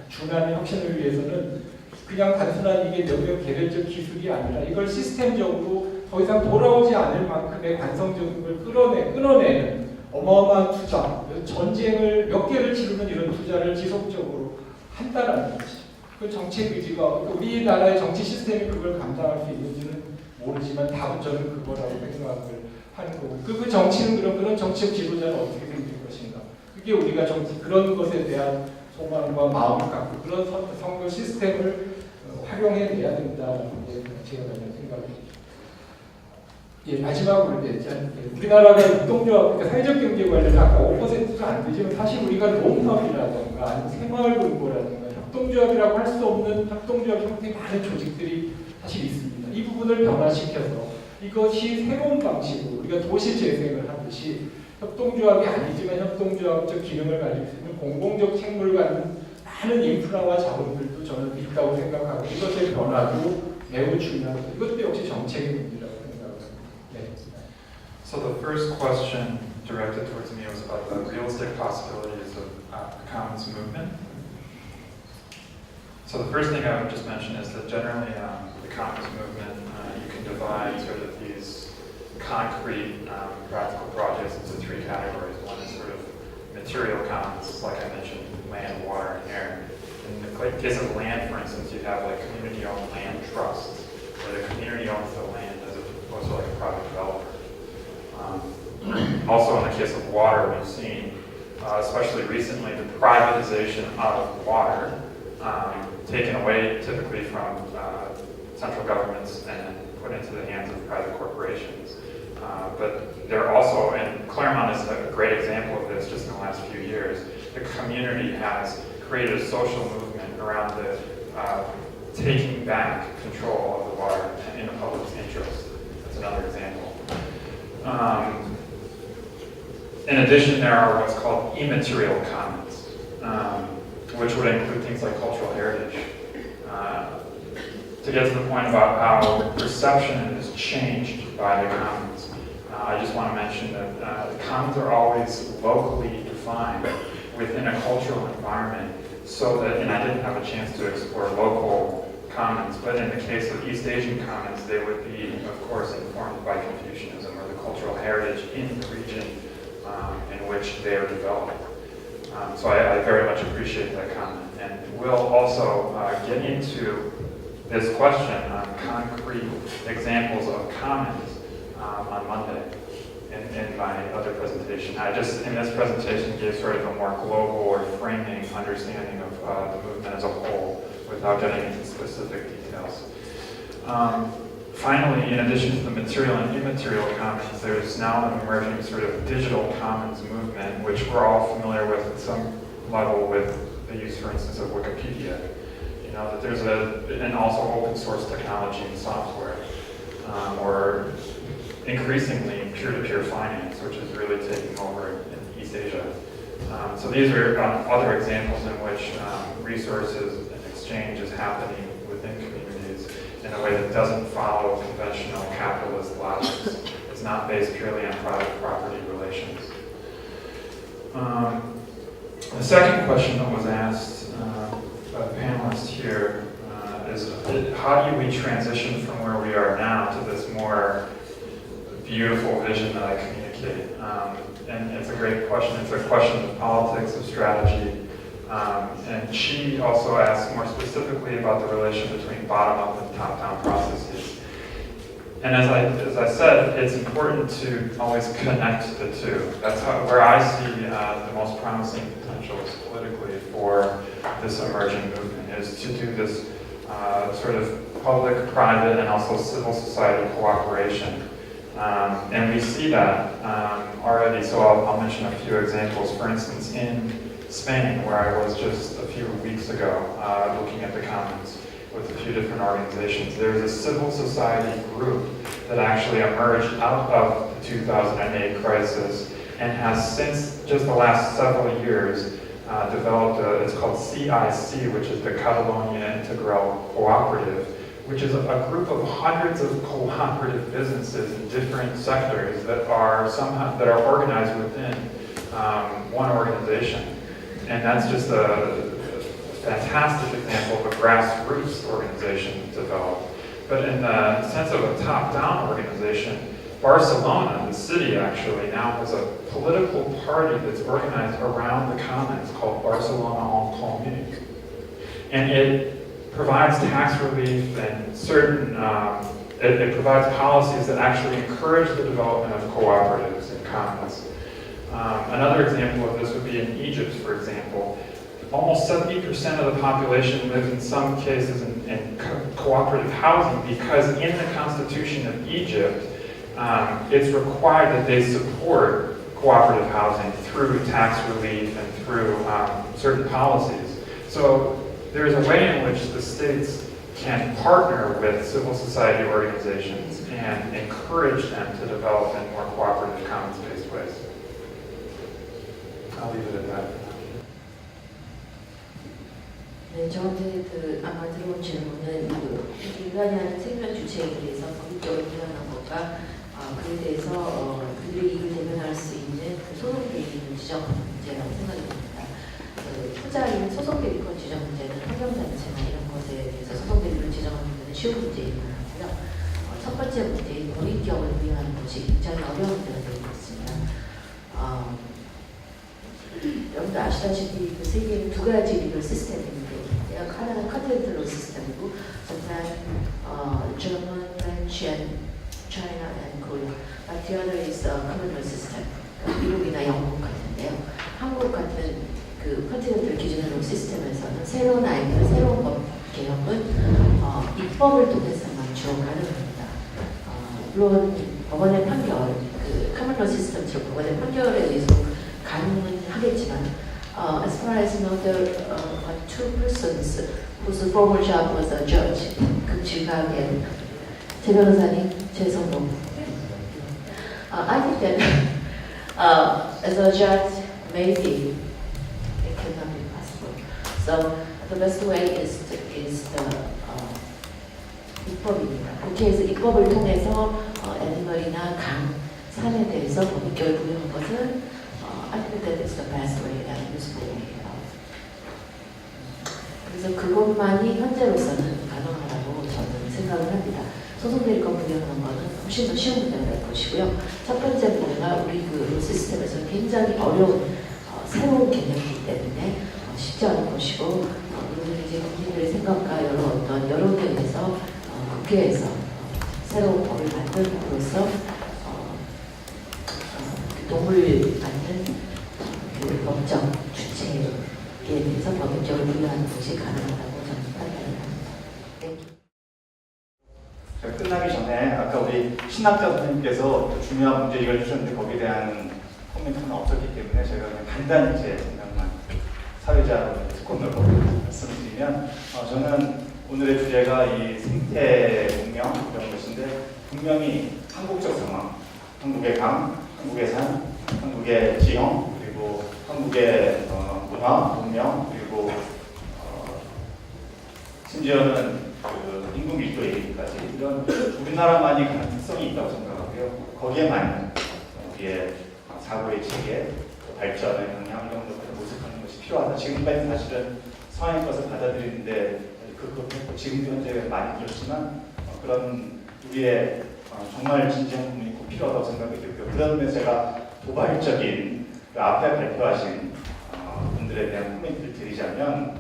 준하는 혁신을 위해서는 그냥 단순한 이게 몇몇 개별적 기술이 아니라 이걸 시스템적으로 더 이상 돌아오지 않을 만큼의 관성적인 걸 끊어내는 어마어마한 투자, 전쟁을 몇 개를 치르는 이런 투자를 지속적으로 한다라는 것이죠. 그 정책 의지가 우리나라의 정치 시스템이 그걸 감당할 수 있는지는 모르지만 답은 저는 그거라고 생각을 하는 거고 그 정치는 그런 정치적 지도자는 어떻게 생길 것인가? 그게 우리가 그런 것에 대한 소망과 마음을 갖고 그런 선거 시스템을 활용해내야 된다라는 게 제가 생각합니다. 예, 마지막으로 우리나라가 유동조합, 그러니까 사회적 경제 관련 아까 5%도 안 되지만 사실 우리가 농협이라든가 아니면 새마을금고라든가 협동조합이라고 할 수 없는 협동조합 형태의 많은 조직들이 사실 있습니다. 이 부분을 변화시켜서 이것이 새로운 방식으로 우리가 도시 재생을 하듯이 협동조합이 아니지만 협동조합적 기능을 가질 수 있는 공공적 책무를 갖는 많은 인프라와 자본들도 저는 있다고 생각하고 이것의 변화도 매우 중요하고 이것도 역시 정책의 문제라고 생각합니다. 네. So the first question directed towards me was about the realistic possibilities of the commons movement. So the first thing I would just mention is that generally the commons movement you can divide sort of these concrete practical projects into three categories. One is sort of material commons, like I mentioned, land, water, and air. In the case of land, for instance, you have like community-owned land trusts, where the community owns the land as opposed to like a private developer. Also in the case of water, we've seen, especially recently, the privatization of water taken away typically from central governments and put into the hands of private corporations. But there are also, and Claremont is a great example of this just in the last few years, the community has created a social movement around the taking back control of the water in the public's interest. That's another example. In addition, there are what's called immaterial commons, which would include things like cultural heritage. To get to the point about how perception is changed by the commons, I just want to mention that the commons are always locally defined within a cultural environment, so that, and I didn't have a chance to explore local commons, but in the case of East Asian commons, they would be, of course, informed by Confucianism or the cultural heritage in the region in which they are developed. So I very much appreciate that comment. And we'll also get into this question on concrete examples of commons on Monday in my other presentation. I just, in this presentation, gave sort of a more global or framing understanding of the movement as a whole without getting into specific details. Finally, in addition to the material and immaterial commons, there's now an emerging sort of digital commons movement, which we're all familiar with at some level with the use, for instance, of Wikipedia. You know, that there's and also open source technology and software, or increasingly peer-to-peer finance, which is really taking over in East Asia. So these are other examples in which resources and exchange is happening within communities in a way that doesn't follow conventional capitalist logics. It's not based purely on private property relations. The second question that was asked by the panelists here is how do we transition from where we are now to this more beautiful vision that I communicate? And it's a great question. It's a question of politics, of strategy. And she also asked more specifically about the relation between bottom-up and top-down processes. And as I said, it's important to always connect the two. That's where I see the most promising potentials politically for this emerging movement, is to do this sort of public, private, and also civil society cooperation. And we see that already, so I'll mention a few examples. For instance, in Spain, where I was just a few weeks ago, looking at the commons with a few different organizations, there's a civil society group that actually emerged out of the 2008 crisis and has since just the last several years developed it's called CIC, which is the Catalonia Integral Cooperative, which is a group of hundreds of cooperative businesses in different sectors that are organized within one organization. And that's just a fantastic example of a grassroots organization developed. But in the sense of a top-down organization, Barcelona, the city actually, now has a political party that's organized around the commons called Barcelona en Comú. And it provides tax relief and certain, it provides policies that actually encourage the development of cooperatives and commons. Another example of this would be in Egypt, for example. Almost 70% of the population lives in some cases in cooperative housing because in the Constitution of Egypt, it's required that they support cooperative housing through tax relief and through certain policies. So there's a way in which the states can partner with civil society organizations and encourage them to develop in more cooperative, commons-based ways. I'll leave it at that. 네, 저한테 아마 들어온 질문은 인간이라는 생명 주체에 대해서 법적으로 비난한 것과 그에 대해서 그들의 이익을 대변할 수 있는 소송대리인 지정하는 문제라고 생각이 듭니다. 투자인 소송대리권 지정 문제는 환경단체나 이런 것에 대해서 소송대리를 지정하는 문제는 쉬운 문제인 것 같고요. 첫 번째 문제인 권익경을 부여하는 것이 굉장히 어려운 문제가 되고 있습니다. 여러분도 아시다시피 그 세계는 두 가지 리걸 시스템이 있는데 하나는 컨텐트 시스템이고, Japan, German, French, and China and Korea. The other is Commonwealth system. 미국이나 영국 같은데요. 한국 같은 그 컨티넨탈 기준으로 시스템에서는 새로운 아이디어, 새로운 법 개혁은 입법을 통해서만 주로 가능합니다. 물론 법원의 판결, 그 커먼로 시스템처럼 법원의 판결에 의해서 가능은 하겠지만, as far as I know, there are two persons whose former job was a judge. 그 지각의 제 변호사님, 최성동. I think that as a judge, maybe it cannot be possible. So the best way is the 입법입니다. 국회에서 입법을 통해서 애니멀이나 강, 산에 대해서 법률을 부여한 것은 I think that is the best way and useful way. 그래서 그것만이 현재로서는 가능하다고 저는 생각을 합니다. 소송대리권 부여하는 것은 훨씬 더 쉬운 문제가 될 것이고요. 첫 번째 문제가 우리 그 시스템에서 굉장히 어려운 새로운 개념이기 때문에 쉽지 않은 것이고, 우리는 이제 국민들의 생각과 여러 어떤 여론에 의해서 국회에서 새로운 법을 만들므로써 동물 받는 그 법적 주체에 대해서 법률적으로 부여하는 것이 가능하다고 저는 판단을 합니다. 제가 끝나기 전에 아까 우리 신학자 선생님께서 중요한 문제 이걸 주셨는데 거기에 대한 코멘트는 없었기 때문에 제가 그냥 간단히 제 생각만 사회자 특권으로 말씀드리면, 저는 오늘의 주제가 이 생태 문명 이런 것인데, 분명히 한국적 상황, 한국의 강, 한국의 산, 한국의 지형, 그리고 한국의 문화, 문명, 그리고 심지어는 그 인구 밀도 얘기까지 이런 우리나라만이 가는 특성이 있다고 생각하고요. 거기에 맞는 우리의 사고의 체계, 발전의 방향 이런 것들을 모색하는 것이 필요하다. 지금까지 사실은 서양의 것을 받아들이는데 그것도 지금 현재 많이 들었지만 그런 우리의 정말 진지한 부분이 꼭 필요하다고 생각이 들고요. 그런 면에서 제가 도발적인 그 앞에 발표하신 분들에 대한 코멘트를 드리자면,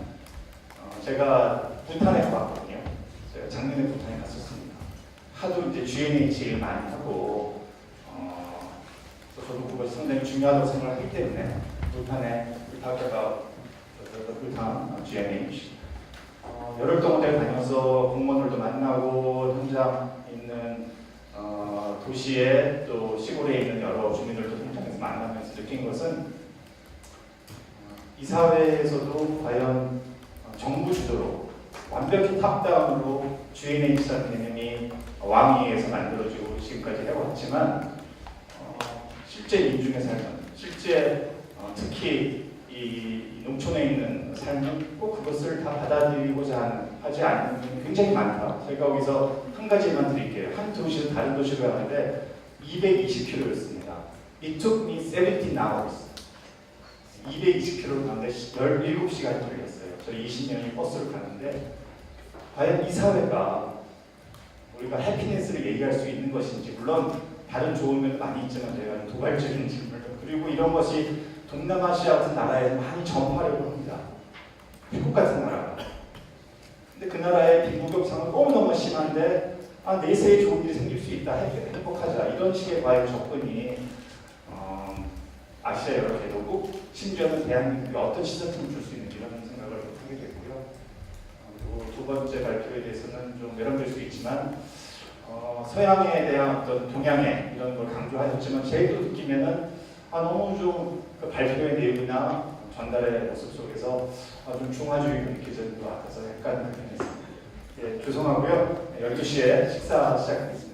제가 부탄에 가봤거든요. 제가 작년에 부탄에 갔었습니다. 하도 이제 GNH를 많이 하고, 저도 그것이 상당히 중요하다고 생각하기 때문에 부탄에 부탄가 부탄 GNH 열흘 동안 다니면서 공무원들도 만나고 현장 있는 도시에 또 시골에 있는 여러 주민들도 현장에서 만나면서 느낀 것은 이 사회에서도 과연 정부 주도로 완벽히 탑다운으로 GNH라는 개념이 왕위에서 만들어지고 지금까지 해왔지만 실제 민중의 삶은, 실제 특히 이 농촌에 있는 삶은 꼭 그것을 다 받아들이고자 하지 않는 분이 굉장히 많다. 제가 거기서 한 가지만 드릴게요. 한 도시에서 다른 도시로 가는데 220km였습니다. It took me 17 hours. 220km를 가는데 17시간이 걸렸어요. 저 20년이 버스를 가는데, 과연 이 사회가 우리가 해피니스를 얘기할 수 있는 것인지, 물론 다른 좋은 면도 많이 있지만 제가 도발적인 질문, 그리고 이런 것이 동남아시아 같은 나라에 많이 전파하려고 합니다. 미국 같은 나라. 근데 그 나라의 빈부격차는 너무너무 심한데, 내세에 좋은 일이 생길 수 있다, 행복하자, 이런 식의 과연 접근이 아시아 여러 개도고, 심지어는 대한민국에 어떤 시선을 줄 수 있는지 이런 생각을 하게 됐고요. 그리고 두 번째 발표에 대해서는 좀 외람될 수 있지만, 서양에 대한 어떤 동양애 이런 걸 강조하셨지만, 제일 또 느끼면은 너무 좀 그 발표의 내용이나 전달의 모습 속에서 좀 중화주의가 느껴지는 것 같아서 약간 불편했습니다. 예, 죄송하고요. 12시에 식사 시작하겠습니다.